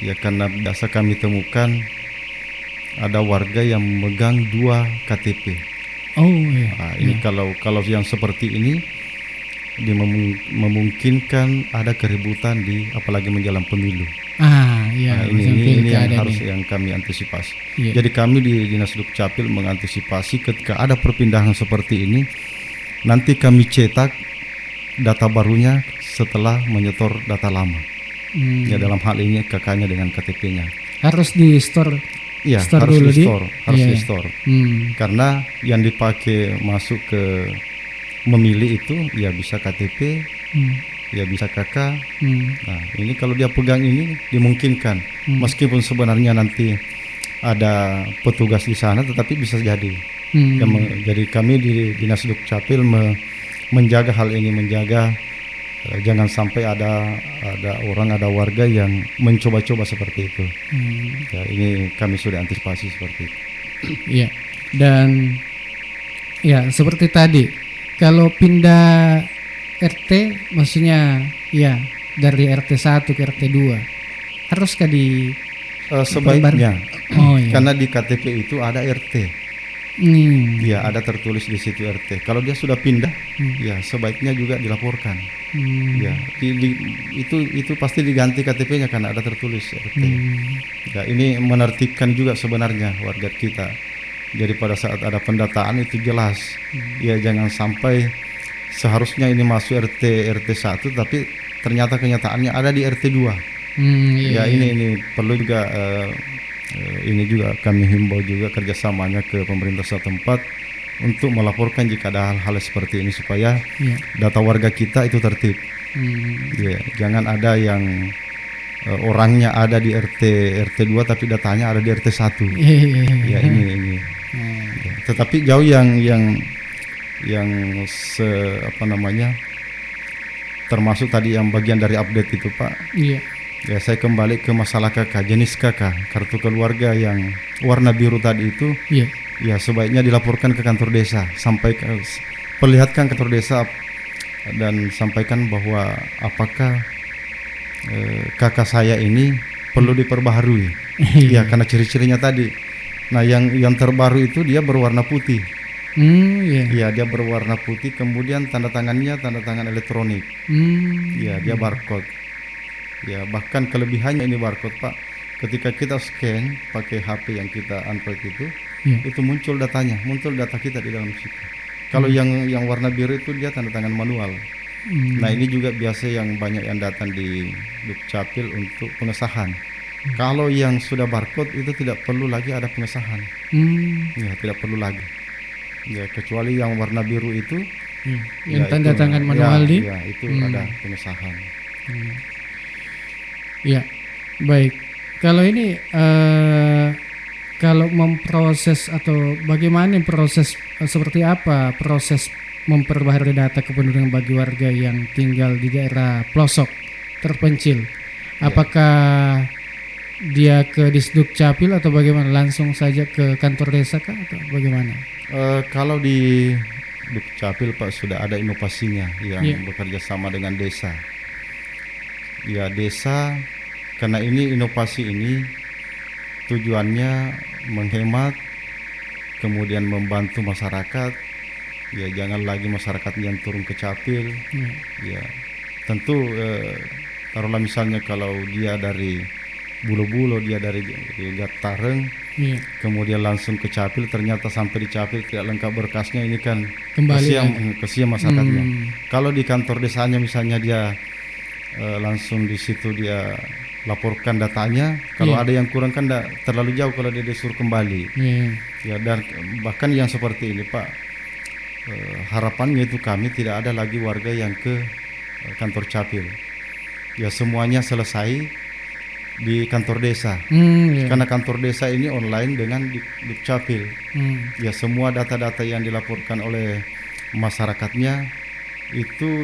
Ya, karena biasa kami temukan ada warga yang memegang 2 KTP. Oh iya. Nah, ini kalau yang seperti ini memungkinkan ada keributan apalagi menjelang pemilu. Iya. Ini yang harus yang kami antisipasi. Iya. Jadi kami di Dinas Dukcapil mengantisipasi ketika ada perpindahan seperti ini, nanti kami cetak data barunya setelah menyetor data lama. Ya, dalam hal ini kakaknya dengan KTP-nya. Harus di store. Iya, harus di store, di store. Karena yang dipakai masuk ke memilih itu ya bisa KTP, ya bisa kakak. Nah, ini kalau dia pegang ini dimungkinkan, meskipun sebenarnya nanti ada petugas di sana, tetapi bisa jadi. Jadi kami di Dinas Dukcapil menjaga hal ini, menjaga jangan sampai ada orang, ada warga yang mencoba-coba seperti itu. Ya, ini kami sudah antisipasi seperti itu. Iya, dan ya seperti tadi, kalau pindah RT, maksudnya ya dari RT 1 ke RT 2, haruskah di sebaiknya? Oh, iya. Karena di KTP itu ada RT. Ya, ada tertulis di situ RT. Kalau dia sudah pindah, ya sebaiknya juga dilaporkan. Ya, itu pasti diganti KTP-nya karena ada tertulis RT. Ya, ini menertibkan juga sebenarnya warga kita. Jadi pada saat ada pendataan itu jelas. Ya, jangan sampai seharusnya ini masuk RT 1 tapi ternyata kenyataannya ada di RT 2. Ya, ini perlu juga ini juga kami himbau juga kerjasamanya ke pemerintah setempat untuk melaporkan jika ada hal-hal seperti ini supaya data warga kita itu tertib. Ya, jangan ada yang orangnya ada di RT 2 tapi datanya ada di RT 1. Ya, ini. Ya, tetapi jauh yang termasuk tadi yang bagian dari update itu, Pak. Ya, saya kembali ke masalah KK, jenis KK, kartu keluarga yang warna biru tadi itu. Ya, sebaiknya dilaporkan ke kantor desa, perlihatkan kantor desa dan sampaikan bahwa apakah kakak saya ini perlu diperbaharui. Ya, karena ciri-cirinya tadi. Nah, yang terbaru itu dia berwarna putih. Ya, dia berwarna putih, kemudian tanda tangannya tanda tangan elektronik. Ya, dia barcode. Ya, bahkan kelebihannya ini barcode, Pak. Ketika kita scan pakai HP yang kita Android itu muncul datanya, muncul data kita di dalam situ. Kalau yang warna biru itu dia tanda tangan manual. Nah, ini juga biasa yang banyak yang datang di Dukcapil untuk pengesahan. Kalau yang sudah barcode itu tidak perlu lagi ada pengesahan. Ya, tidak perlu lagi. Ya, kecuali yang warna biru itu yang tanda tangan manual itu ada pengesahan. Ya, baik. Kalau ini kalau memproses atau bagaimana proses seperti apa proses memperbaharui data kependudukan bagi warga yang tinggal di daerah pelosok terpencil? Apakah dia ke Disdukcapil atau bagaimana? Langsung saja ke kantor desa kah atau bagaimana? Kalau di Dukcapil, Pak, sudah ada inovasinya yang bekerja sama dengan desa. Ya, desa, karena ini inovasi ini tujuannya menghemat, kemudian membantu masyarakat. Ya, jangan lagi masyarakat yang turun ke Capil. Ya, tentu taruhlah misalnya kalau dia dari Bulu-Bulu, dia dari Gatareng, kemudian langsung ke Capil, ternyata sampai di Capil tidak lengkap berkasnya, ini kan kesian masyarakatnya. Kalau di kantor desanya misalnya dia langsung di situ dia laporkan datanya, kalau ada yang kurang kan terlalu jauh kalau dia disuruh kembali. Ya, dan bahkan yang seperti ini, Pak, harapannya itu kami tidak ada lagi warga yang ke kantor Capil. Ya, semuanya selesai di kantor desa. Karena kantor desa ini online dengan Dukcapil. Ya, semua data-data yang dilaporkan oleh masyarakatnya itu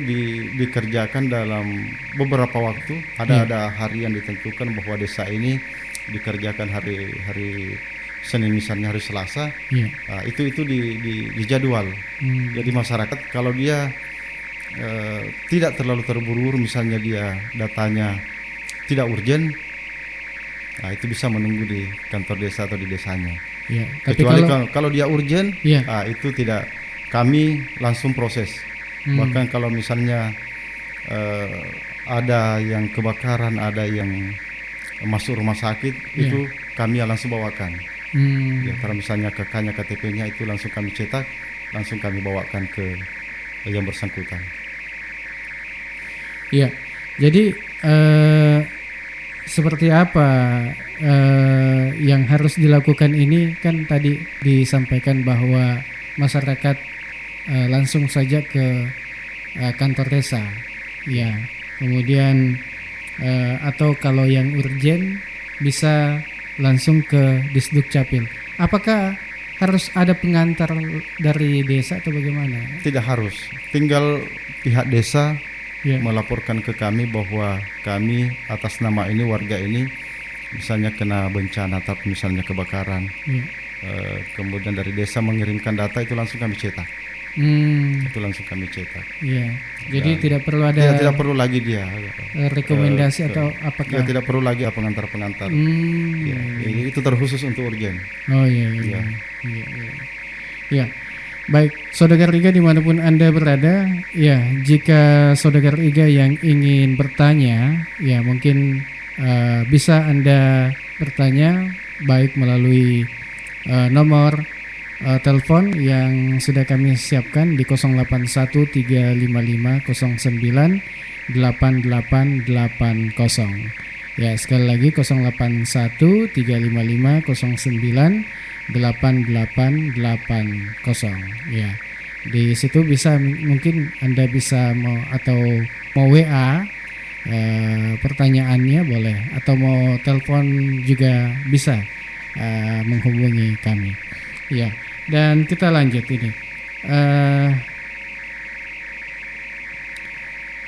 dikerjakan dalam beberapa waktu. Ada hari yang ditentukan bahwa desa ini dikerjakan hari Senin, misalnya hari Selasa. Nah, itu di jadwal. Jadi masyarakat kalau dia tidak terlalu terburu-buru, misalnya dia datanya tidak urgen, nah itu bisa menunggu di kantor desa atau di desanya. Kecuali kalau dia urgen, nah, itu tidak, kami langsung proses. Bahkan kalau misalnya ada yang kebakaran, ada yang masuk rumah sakit, itu kami langsung bawakan. Ya, kalau misalnya kakaknya KTP-nya itu langsung kami cetak, langsung kami bawakan ke yang bersangkutan. Ya, jadi seperti apa yang harus dilakukan ini? Kan tadi disampaikan bahwa masyarakat langsung saja ke kantor desa. Ya, kemudian atau kalau yang urgen bisa langsung ke Disduk Capil. Apakah harus ada pengantar dari desa atau bagaimana? Tidak harus, tinggal pihak desa Ya. melaporkan ke kami bahwa kami atas nama ini, warga ini misalnya kena bencana atau misalnya kebakaran. Ya. Kemudian dari desa mengirimkan data, itu langsung kami cetak. Itu langsung kami cetak. Iya. Jadi Dan tidak perlu ada tidak perlu lagi dia rekomendasi atau apakah? Ya, tidak perlu lagi pengantar-pengantar. Ya, itu terkhusus untuk urgen. Oh iya. Ya. Baik, Saudagar Iga dimanapun Anda berada, ya jika Saudagar Iga yang ingin bertanya, ya mungkin bisa Anda bertanya baik melalui nomor telepon yang sudah kami siapkan di 081355098880. Ya, sekali lagi 081355098880. Ya. Di situ bisa mungkin Anda bisa mau WA pertanyaannya boleh, atau mau telepon juga bisa menghubungi kami. Ya. Dan kita lanjut ini.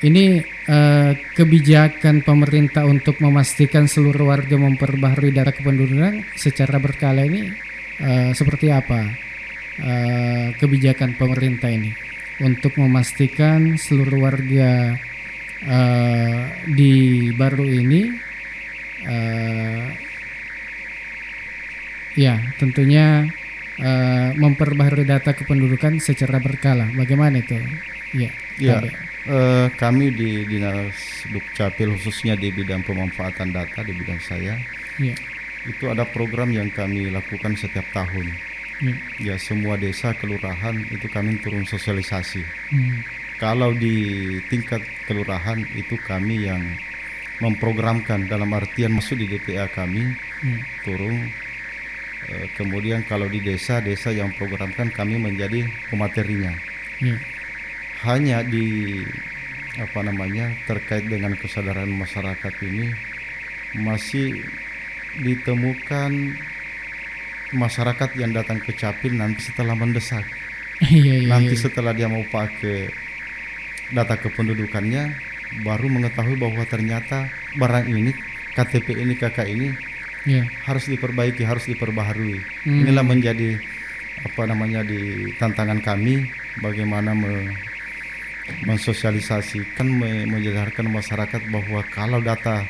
Ini kebijakan pemerintah untuk memastikan seluruh warga memperbaharui data kependudukan secara berkala ini seperti apa kebijakan pemerintah ini untuk memastikan seluruh warga di baru ini ya tentunya memperbaharui data kependudukan secara berkala. Bagaimana itu? Ya. Kami di Dinas Dukcapil khususnya di bidang pemanfaatan data, di bidang saya, itu ada program yang kami lakukan setiap tahun. Ya, semua desa, kelurahan itu kami turun sosialisasi. Kalau di tingkat kelurahan itu kami yang memprogramkan, dalam artian masuk di DPA kami turun. Kemudian kalau di desa yang programkan, kami menjadi pematerinya. Hanya di terkait dengan kesadaran masyarakat ini masih ditemukan masyarakat yang datang ke Capil nanti setelah mendesak. Nanti setelah dia mau pakai data kependudukannya baru mengetahui bahwa ternyata barang ini, KTP ini, KK ini harus diperbaiki, harus diperbaharui. Inilah menjadi di tantangan kami, bagaimana mensosialisasikan, menjelaskan masyarakat bahwa kalau data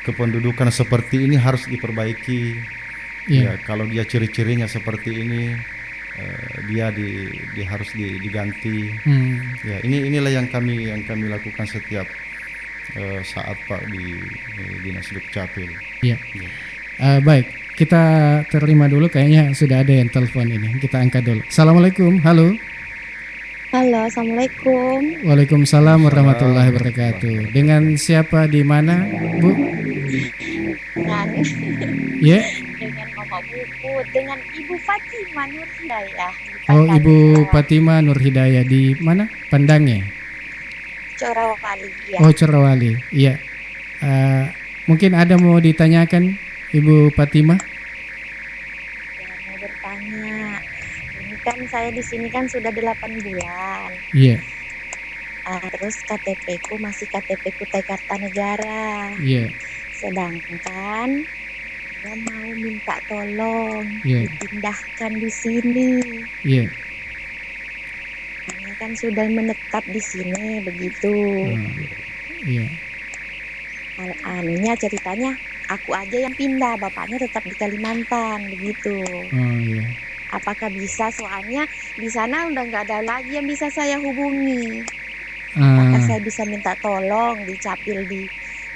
kependudukan seperti ini harus diperbaiki. Ya, kalau dia ciri-cirinya seperti ini, dia harus diganti. Ya, inilah yang kami lakukan setiap saat Pak di Dinas Dukcapil. Ya. Baik, kita terima dulu, kayaknya sudah ada yang telepon ini. Kita angkat dulu. Assalamualaikum, halo. Halo, assalamualaikum. Waalaikumsalam warahmatullahi wabarakatuh. Dengan siapa, di mana, Bu? Dengan Dengan Mama Buku, dengan Ibu Fatima Nur Hidayah. Oh, Ibu Fatima Nur Hidayah di mana? Pandange. Corawali. Ya. Oh, Corawali. Iya. Mungkin ada mau ditanyakan, Ibu Fatima? Ya, mau bertanya. Ini kan saya di sini kan sudah 8 bulan. Iya. Terus KTP-ku masih KTP Kutai Kartanegara. Iya. Sedangkan dia mau minta tolong dipindahkan di sini. Iya. Karena kan sudah menetap di sini begitu. Iya. Anunya ceritanya aku aja yang pindah, bapaknya tetap di Kalimantan begitu. Oh iya. Apakah bisa? Soalnya di sana udah nggak ada lagi yang bisa saya hubungi. Apakah saya bisa minta tolong di Capil di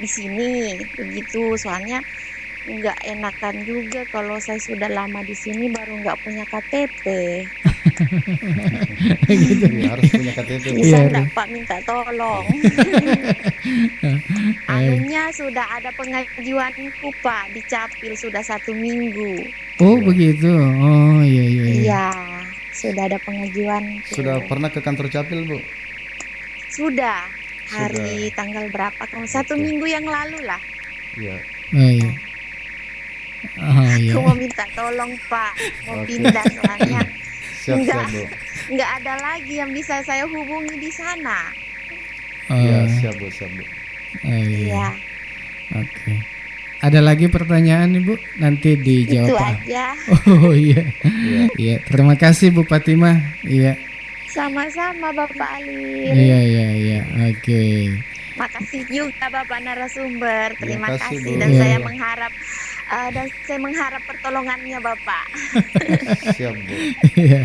sini begitu? Soalnya nggak enakan juga kalau saya sudah lama di sini baru nggak punya KTP. Gitu. Harus punya KTP. Bisa nggak Pak minta tolong? Anunya sudah ada pengajuanku Pak di Capil sudah 1 minggu. Oh begitu. Oh iya. Iya, sudah ada pengajuan. Sudah pernah ke kantor Capil, Bu? Sudah. hari tanggal berapa? Kalau 1 minggu yang lalu lah. Ya. Oh iya. Oh iya. Aku mau minta tolong Pak, mau pindah soalnya Siap, Bu. nggak ada lagi yang bisa saya hubungi di sana. Ya, siap Bu. Oh iya. Iya. Oke. Ada lagi pertanyaan Ibu? Nanti dijawab. Itu Pak. aja. Oh iya. Iya, terima kasih Bu Fatimah. Iya. Sama-sama Bapak Alin. Iya. Oke. Makasih juga Bapak narasumber. Terima kasih, kasih Bu. dan Iya. saya mengharap pertolongannya Bapak. Siap Bu. Iya.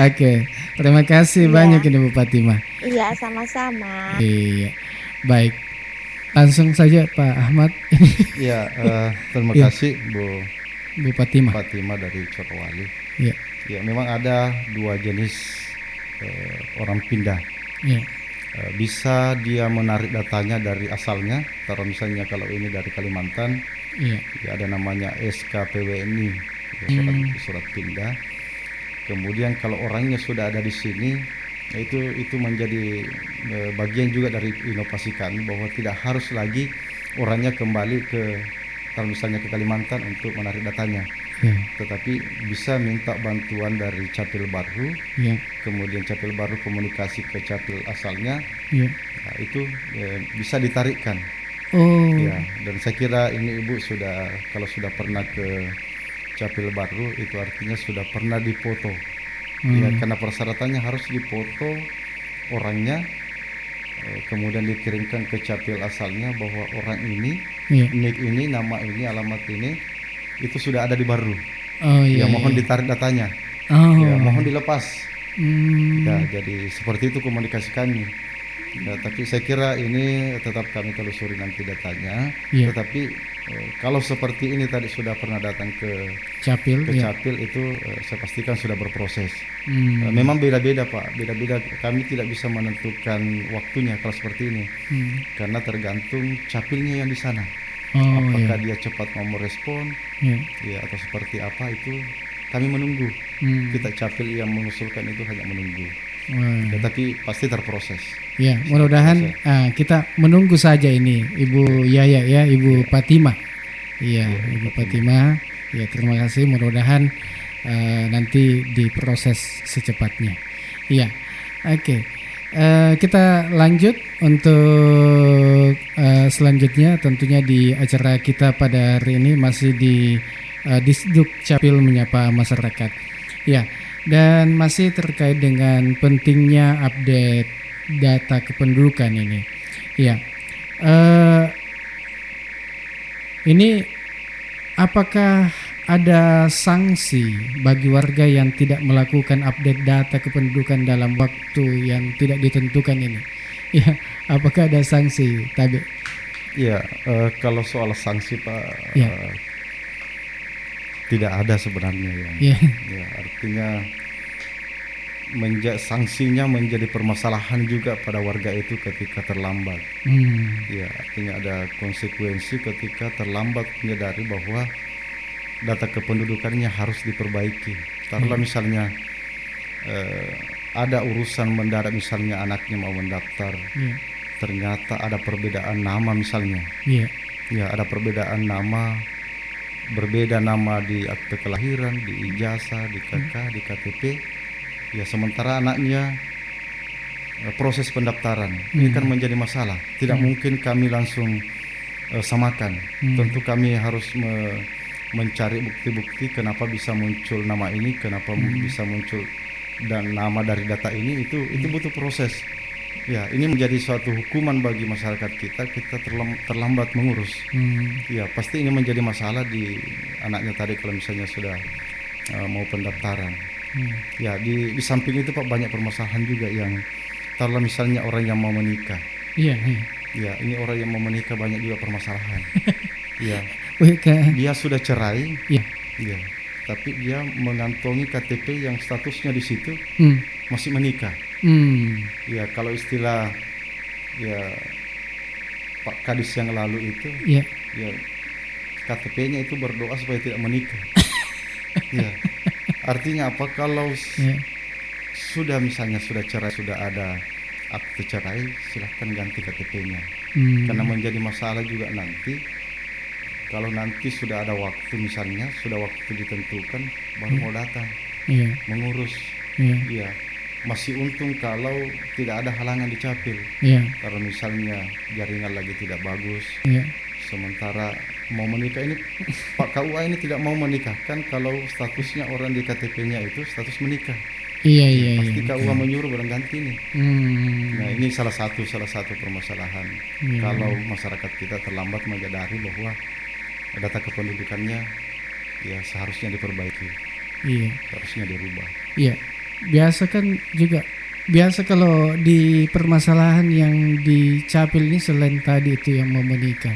Oke. Terima kasih banyak ini Bu Fatimah. Iya, sama-sama. Iya. Baik. Langsung saja Pak Ahmad. Ya, terima Iya. kasih Bu Fatimah. Fatimah dari Cokowali. Iya. Ya, memang ada 2 jenis orang pindah. Iya. Bisa dia menarik datanya dari asalnya, taruh misalnya kalau ini dari Kalimantan, Iya. ya ada namanya SKPWNI, ya, surat pindah. Kemudian kalau orangnya sudah ada di sini, ya itu menjadi bagian juga dari inovasi kami bahwa tidak harus lagi orangnya kembali ke, kalau misalnya ke Kalimantan untuk menarik datanya. Iya. Tetapi bisa minta bantuan dari Capil baru, Iya. kemudian Capil baru komunikasi ke Capil asalnya, Iya. nah, itu bisa ditarikkan. Oh. Ya, dan saya kira ini Ibu kalau sudah pernah ke Capil baru itu artinya sudah pernah difoto. Ya, karena persyaratannya harus difoto orangnya, kemudian dikirimkan ke Capil asalnya bahwa orang ini, Iya. nik ini, nama ini, alamat ini itu sudah ada di baru. Oh iya. Ya, mohon iya. ditarik datanya. Oh. Ya, mohon dilepas. Ya, Hmm. jadi seperti itu komunikasi kami. Ya, tapi saya kira ini tetap kami telusuri nanti datanya. Iya. Tetapi kalau seperti ini tadi sudah pernah datang ke Capil. Iya. Capil itu saya pastikan sudah berproses. Hmm. Memang beda-beda Pak, beda-beda. Kami tidak bisa menentukan waktunya kalau seperti ini, karena tergantung Capilnya yang di sana. Oh, Apakah iya. dia cepat mau merespon, Iya. ya atau seperti apa itu kami menunggu. Kita Capil yang mengusulkan itu hanya menunggu. Wah. Tetapi pasti terproses. Ya, mudah-mudahan kita menunggu saja ini Ibu Yaya ya, Ibu Fatimah. Iya, Ibu Fatimah. Ya, terima kasih. Mudah-mudahan nanti diproses secepatnya. Iya. Oke. Kita lanjut untuk selanjutnya tentunya di acara kita pada hari ini masih di Disduk Capil Menyapa Masyarakat. Ya, dan masih terkait dengan pentingnya update data kependudukan ini. Ya, ini apakah ada sanksi bagi warga yang tidak melakukan update data kependudukan dalam waktu yang tidak ditentukan ini? Ya, apakah ada sanksi, Tabe? Ya, kalau soal sanksi Pak, Ya. tidak ada sebenarnya yang. Ya. Ya, artinya sanksinya menjadi permasalahan juga pada warga itu ketika terlambat. Ya, artinya ada konsekuensi ketika terlambat menyadari bahwa data kependudukannya harus diperbaiki. Taruhlah misalnya ada urusan mendadak, misalnya anaknya mau mendaftar, ternyata ada perbedaan nama misalnya. Ya, ada perbedaan nama, berbeda nama di akte kelahiran, di ijazah, di KK, di KTP. Ya, sementara anaknya proses pendaftaran. Ini kan menjadi masalah. Tidak mungkin kami langsung samakan. Tentu kami harus mencari bukti-bukti kenapa bisa muncul nama ini, kenapa bisa muncul dan nama dari data ini, itu butuh proses. Ya, ini menjadi suatu hukuman bagi masyarakat kita terlambat mengurus. Ya, pasti ini menjadi masalah di anaknya tadi kalau misalnya sudah mau pendaftaran. Ya, di samping itu Pak, banyak permasalahan juga yang taruhlah misalnya orang yang mau menikah. Iya. Ya, ini orang yang mau menikah banyak juga permasalahan. Ya, dia sudah cerai. Iya. Ya, tapi dia mengantongi KTP yang statusnya di situ masih menikah. Ya, kalau istilah ya Pak Kadis yang lalu itu, ya KTP-nya itu berdoa supaya tidak menikah. Ya, artinya apa? Kalau sudah misalnya sudah cerai, sudah ada akte cerai, silahkan ganti KTP-nya. Hmm. Karena menjadi masalah juga nanti, kalau nanti sudah ada waktu, misalnya sudah waktu ditentukan, baru mau datang Iya. mengurus. Iya. Iya. Masih untung kalau tidak ada halangan di capil. Iya. Kalau misalnya jaringan lagi tidak bagus, Iya. sementara mau menikah ini, Pak KUA ini tidak mau menikahkan kalau statusnya orang di KTP-nya itu status menikah. Iya, iya, Pasti iya. KUA menyuruh barang ganti nih. Hmm. Nah, ini salah satu permasalahan. Iya. Kalau masyarakat kita terlambat menyadari bahwa data kependudukannya ya seharusnya diperbaiki, Iya. harusnya dirubah. Iya. Biasa kan juga kalau di permasalahan yang di Capil ini selain tadi itu yang mau menikah,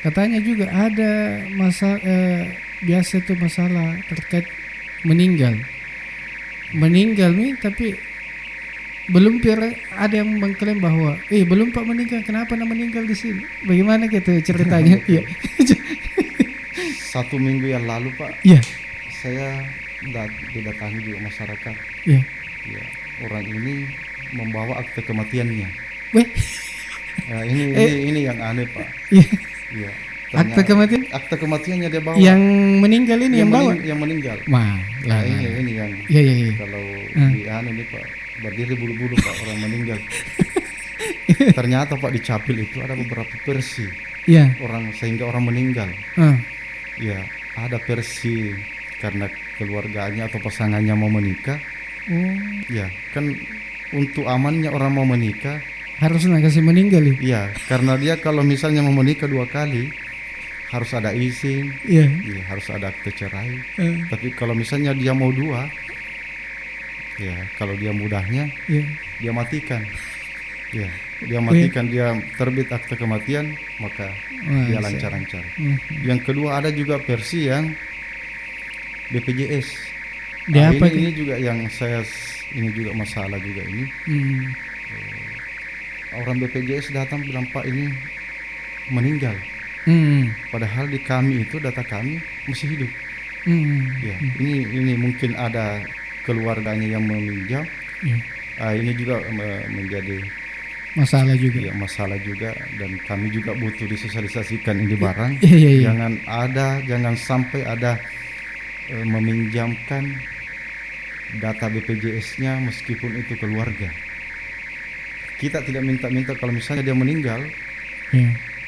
katanya juga ada biasa itu masalah terkait meninggal nih, tapi belum ada yang mengklaim bahwa belum Pak meninggal, kenapa meninggal di sini, bagaimana gitu ceritanya? Iya. 1 minggu yang lalu Pak, Iya. saya didatangi juga masyarakat. Iya. Ya, orang ini membawa akte kematiannya. Weh. Nah, ini yang aneh Pak. Iya. Iya. Akte kematian? Akte kematiannya dia bawa. Yang meninggal ini yang bawa? Yang meninggal. Wah, Nah, ini yang. Iya. Kalau di ini Pak, berdiri bulu-bulu Pak orang meninggal. Ternyata Pak di Capil itu ada beberapa versi. Iya. Sehingga orang meninggal. Ya, ada versi karena keluarganya atau pasangannya mau menikah. Ya, kan untuk amannya orang mau menikah harus kasih meninggal ya? Iya, karena dia kalau misalnya mau menikah 2 kali harus ada izin. Iya. Ya, harus ada akte cerai. Tapi kalau misalnya dia mau 2, ya kalau dia mudahnya, dia matikan. Ya, dia matikan, dia terbit akte kematian, maka dia lancar-lancar. Yang kedua ada juga versi yang BPJS. Ini juga yang ini juga masalah juga ini. Orang BPJS datang bilang Pak ini meninggal. Padahal di kami itu data kami masih hidup. Ya, ini mungkin ada keluarganya yang meminjam. Ini juga menjadi masalah juga. Ya, masalah juga, dan kami juga butuh disosialisasikan ini barang. Iya. Jangan sampai ada meminjamkan data BPJS-nya meskipun itu keluarga. Kita tidak minta kalau misalnya dia meninggal,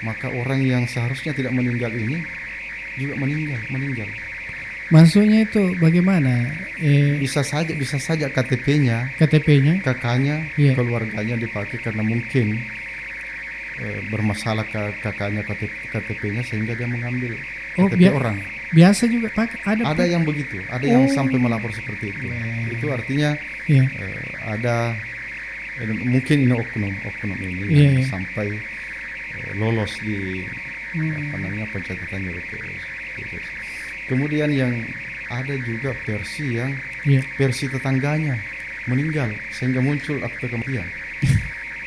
maka orang yang seharusnya tidak meninggal ini juga meninggal. Maksudnya itu bagaimana? Bisa saja KTP-nya, kakaknya, keluarganya dipakai karena mungkin bermasalah kakaknya KTP-nya sehingga dia mengambil KTP orang. Biasa juga ada yang begitu, ada yang sampai melapor seperti itu. Itu artinya ada mungkin ini oknum ini yang sampai lolos di pencatatan BPJS. Kemudian yang ada juga versi yang versi tetangganya meninggal sehingga muncul akte kematian.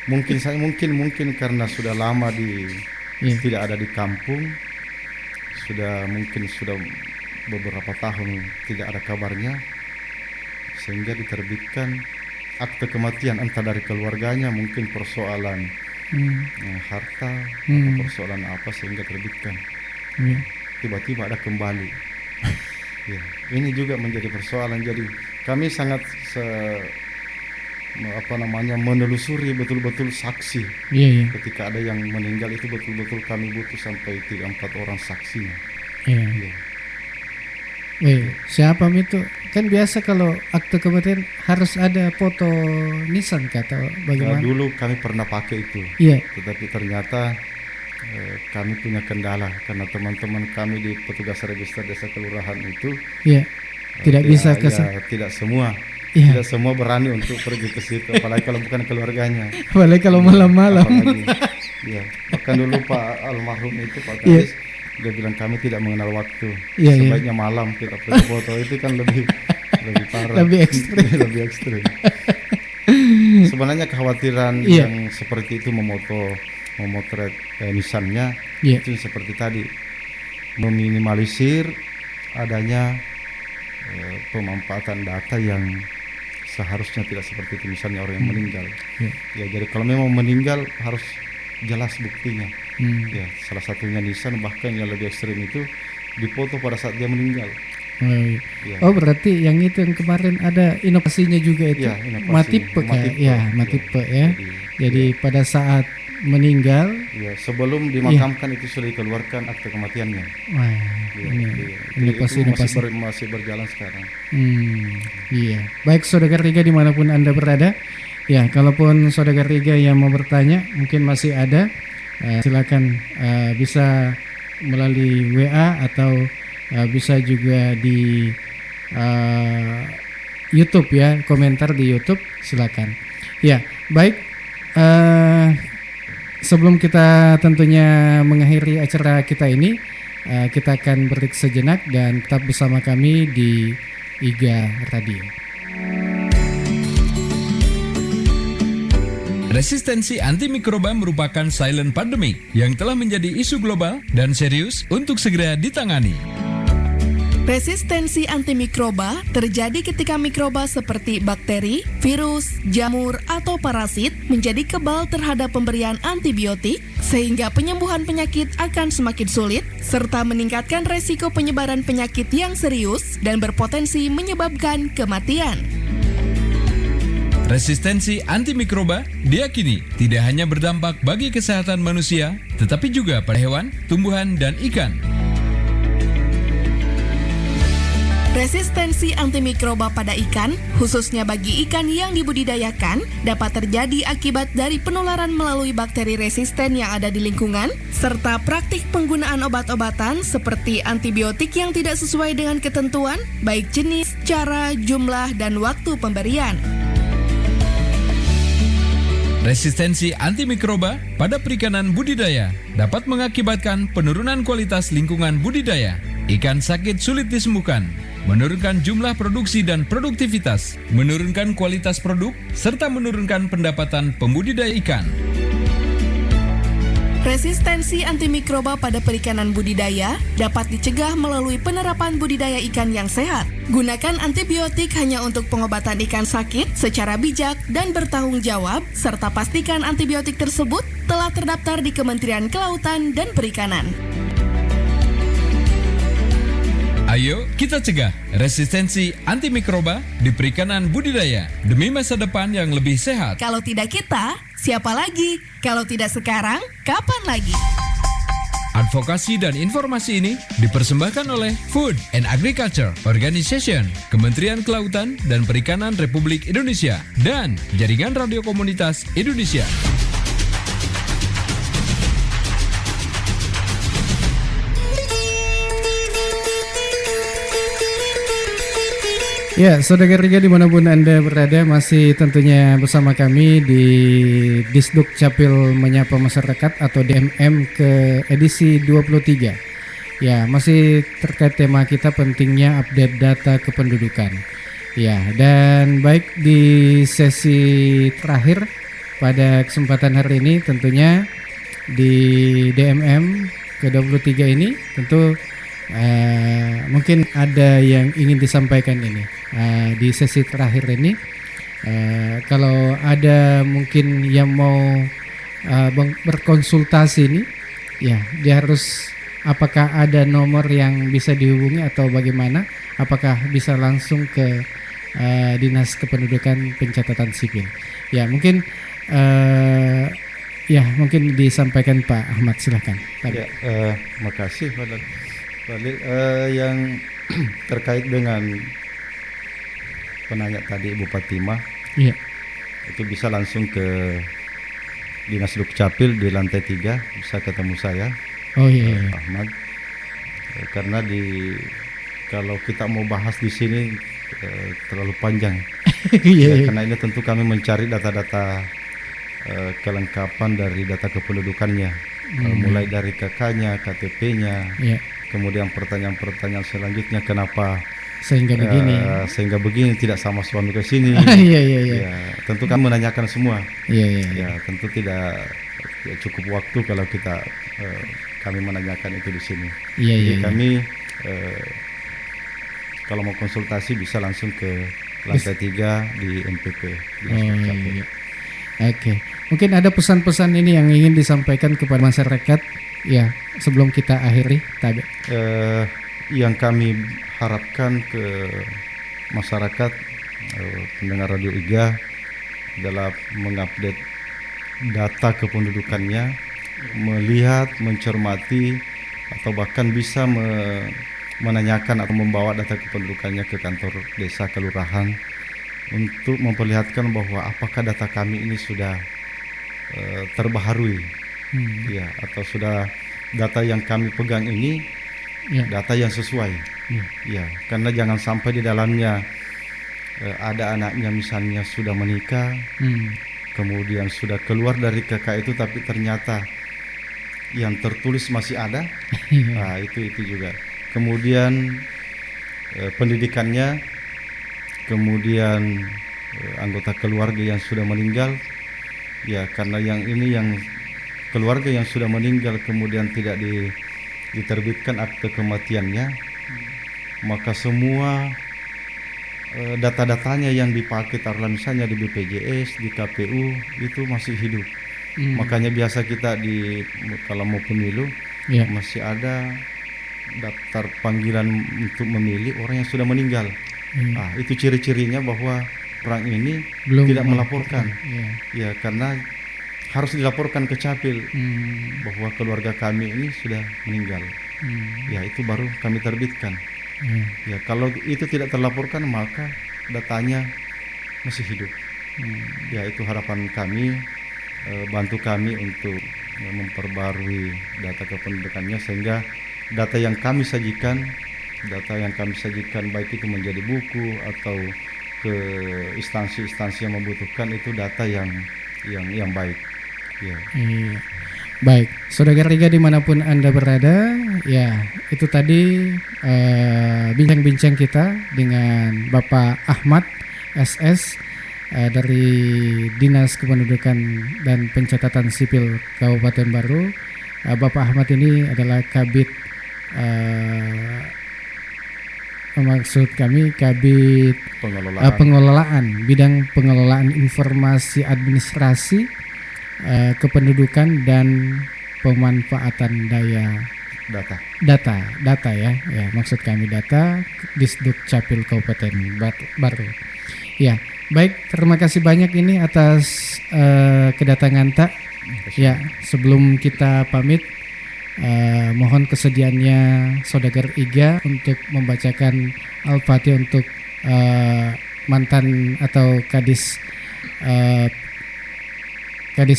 mungkin karena sudah lama tidak ada di kampung, sudah beberapa tahun tidak ada kabarnya, sehingga diterbitkan akte kematian entah dari keluarganya, mungkin persoalan harta atau persoalan apa sehingga terbitkan. Tiba-tiba ada kembali. Ya, ini juga menjadi persoalan. Jadi kami sangat menelusuri betul-betul saksi. Ketika ada yang meninggal itu betul-betul kami butuh sampai 3-4 orang saksinya. Siapa itu? Kan biasa kalau akte kematian harus ada foto nisan atau bagaimana? Dulu kami pernah pakai itu. Tetapi ternyata kami punya kendala karena teman-teman kami di petugas register desa kelurahan itu tidak bisa tidak semua berani untuk pergi ke situ, apalagi kalau bukan keluarganya. Apalagi kalau malam-malam. Bahkan dulu Pak almarhum itu Pak Kadis dia bilang kami tidak mengenal waktu. Sebaiknya malam kita pergi foto, itu kan lebih parah. Lebih ekstrim. Sebenarnya kekhawatiran yang seperti itu memotret nisannya itu seperti tadi, meminimalisir adanya pemanfaatan data yang seharusnya tidak seperti itu, misalnya orang yang meninggal. Ya, jadi kalau memang meninggal harus jelas buktinya. Ya, salah satunya nisan, bahkan yang lebih ekstrim itu dipoto pada saat dia meninggal. Ya. Oh, berarti yang itu yang kemarin ada inovasinya juga itu. Ya, inovasi. Matipe ya. Matipe ya. Jadi pada saat meninggal, ya, sebelum dimakamkan itu sudah dikeluarkan akte kematiannya. Wah, inovasi masih berjalan sekarang. Iya. Baik, Saudara Riga dimanapun Anda berada, ya, kalaupun Saudara Riga yang mau bertanya mungkin masih ada, silakan bisa melalui WA atau bisa juga di YouTube ya, komentar di YouTube, silakan. Ya, baik. Sebelum kita tentunya mengakhiri acara kita ini, kita akan break sejenak dan tetap bersama kami di IGA Radio. Resistensi antimikroba merupakan silent pandemic yang telah menjadi isu global dan serius untuk segera ditangani. Resistensi antimikroba terjadi ketika mikroba seperti bakteri, virus, jamur, atau parasit menjadi kebal terhadap pemberian antibiotik, sehingga penyembuhan penyakit akan semakin sulit, serta meningkatkan resiko penyebaran penyakit yang serius dan berpotensi menyebabkan kematian. Resistensi antimikroba diyakini tidak hanya berdampak bagi kesehatan manusia, tetapi juga pada hewan, tumbuhan, dan ikan. Resistensi antimikroba pada ikan, khususnya bagi ikan yang dibudidayakan, dapat terjadi akibat dari penularan melalui bakteri resisten yang ada di lingkungan, serta praktik penggunaan obat-obatan seperti antibiotik yang tidak sesuai dengan ketentuan, baik jenis, cara, jumlah, dan waktu pemberian. Resistensi antimikroba pada perikanan budidaya dapat mengakibatkan penurunan kualitas lingkungan budidaya. Ikan sakit sulit disembuhkan, menurunkan jumlah produksi dan produktivitas, menurunkan kualitas produk, serta menurunkan pendapatan pembudidaya ikan. Resistensi antimikroba pada perikanan budidaya dapat dicegah melalui penerapan budidaya ikan yang sehat. Gunakan antibiotik hanya untuk pengobatan ikan sakit secara bijak dan bertanggung jawab, serta pastikan antibiotik tersebut telah terdaftar di Kementerian Kelautan dan Perikanan. Ayo kita cegah resistensi antimikroba di perikanan budidaya demi masa depan yang lebih sehat. Kalau tidak kita, siapa lagi? Kalau tidak sekarang, kapan lagi? Advokasi dan informasi ini dipersembahkan oleh Food and Agriculture Organization, Kementerian Kelautan dan Perikanan Republik Indonesia, dan Jaringan Radio Komunitas Indonesia. Ya, Saudara Riga dimanapun Anda berada, masih tentunya bersama kami di Disduk Capil Menyapa Masyarakat atau DMM ke edisi 23. Ya, masih terkait tema kita, pentingnya update data kependudukan. Ya, dan baik di sesi terakhir pada kesempatan hari ini tentunya di DMM ke 23 ini tentu mungkin ada yang ingin disampaikan ini di sesi terakhir ini. Kalau ada mungkin yang mau berkonsultasi ini, ya dia harus, apakah ada nomor yang bisa dihubungi atau bagaimana? Apakah bisa langsung ke Dinas Kependudukan Pencatatan Sipil? Ya mungkin mungkin disampaikan Pak Ahmad, silahkan. Ya, makasih Pak Fadil. Yang terkait dengan penanya tadi Ibu Fatimah, ya, itu bisa langsung ke Dinas Dukcapil di lantai 3, bisa ketemu saya. Oh iya. Ahmad. Karena kalau kita mau bahas di sini terlalu panjang. Karena ini tentu kami mencari data-data kelengkapan dari data kependudukannya, mulai dari KK-nya, KTP-nya, kemudian pertanyaan-pertanyaan selanjutnya, kenapa sehingga begini tidak sama suami ke sini. Iya. Tentu kami menanyakan semua. Iya. Tentu tidak cukup waktu kalau kami menanyakan itu di sini. Jadi kami kalau mau konsultasi bisa langsung ke lantai 3 di MPP. Di iya. Oke. Mungkin ada pesan-pesan ini yang ingin disampaikan kepada masyarakat ya sebelum kita akhiri tadi. Yang kami harapkan ke masyarakat pendengar Radio IGA adalah mengupdate data kependudukannya, melihat, mencermati, atau bahkan bisa menanyakan atau membawa data kependudukannya ke kantor desa kelurahan untuk memperlihatkan bahwa apakah data kami ini sudah terbaharui, ya, atau sudah data yang kami pegang ini data yang sesuai, ya, karena jangan sampai di dalamnya ada anaknya misalnya sudah menikah, kemudian sudah keluar dari KK itu tapi ternyata yang tertulis masih ada, nah itu juga. Kemudian pendidikannya, kemudian anggota keluarga yang sudah meninggal, ya karena yang ini yang keluarga yang sudah meninggal kemudian tidak diterbitkan akte kematiannya, maka semua data-datanya yang dipakai taruhlah misalnya di BPJS, di KPU itu masih hidup. Makanya biasa kita kalau mau pemilu masih ada daftar panggilan untuk memilih orang yang sudah meninggal. Nah, itu ciri-cirinya bahwa orang ini tidak melaporkan. Ya, karena harus dilaporkan ke Capil bahwa keluarga kami ini sudah meninggal. Ya, itu baru kami terbitkan. Ya, kalau itu tidak terlaporkan maka datanya masih hidup. Ya, itu harapan kami, bantu kami untuk memperbarui data kependudukannya sehingga data yang kami sajikan baik itu menjadi buku atau ke instansi-instansi yang membutuhkan itu data yang baik. Ya. Baik, saudara Riga dimanapun Anda berada, ya itu tadi bincang-bincang kita dengan Bapak Ahmad SS dari Dinas Kependudukan dan Pencatatan Sipil Kabupaten Baru. Bapak Ahmad ini adalah Kabid, maksud kami Kabid pengelolaan, bidang pengelolaan informasi administrasi, kependudukan dan pemanfaatan data ya maksud kami data Disduk Capil Kabupaten Baru. Ya, baik, terima kasih banyak ini atas kedatangan Tak. Ya, sebelum kita pamit, mohon kesediaannya Saudagar IGA untuk membacakan Al-Fatihah untuk mantan atau Kadis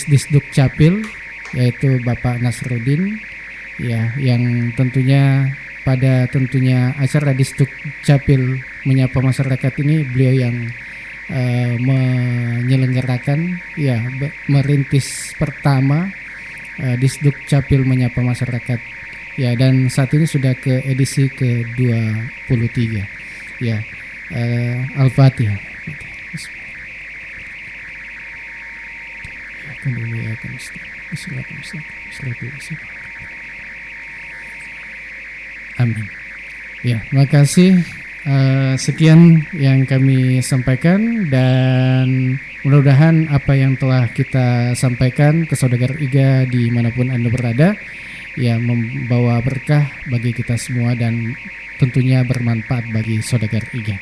Disduk Capil, yaitu Bapak Nasruddin, ya, yang tentunya pada acara Disduk Capil menyapa masyarakat ini beliau yang menyelenggarakan, ya, merintis pertama Disduk Capil menyapa masyarakat, ya, dan saat ini sudah ke edisi ke-23, ya. Al-Fatihah. Amin. Ya, makasih. Sekian yang kami sampaikan dan mudah-mudahan apa yang telah kita sampaikan ke Saudagar IGA dimanapun Anda berada, ya, membawa berkah bagi kita semua dan tentunya bermanfaat bagi Saudagar IGA.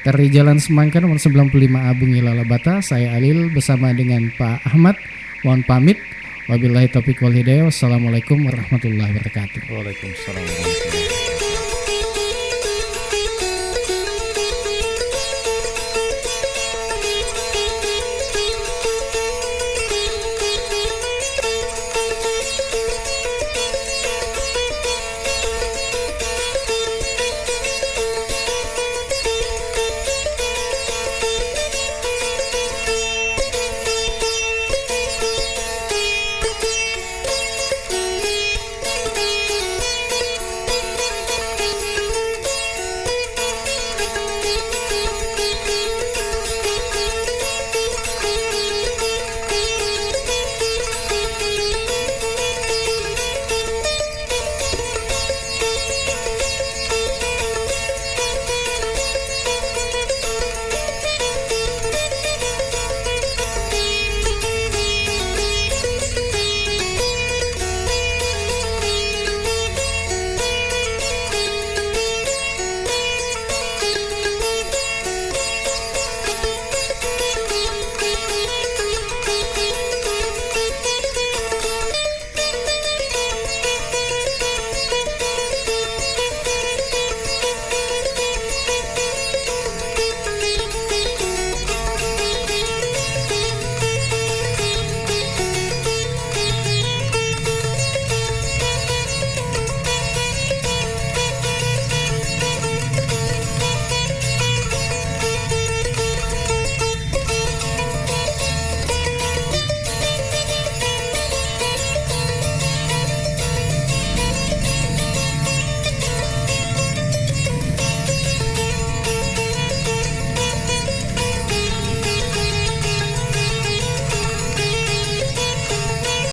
Dari Jalan Semangka nomor 95A Bungi Lalabata, saya Alil bersama dengan Pak Ahmad. Mohon pamit. Wabillahi taufiq wal hidayah. Wassalamualaikum warahmatullahi wabarakatuh. Waalaikumsalam.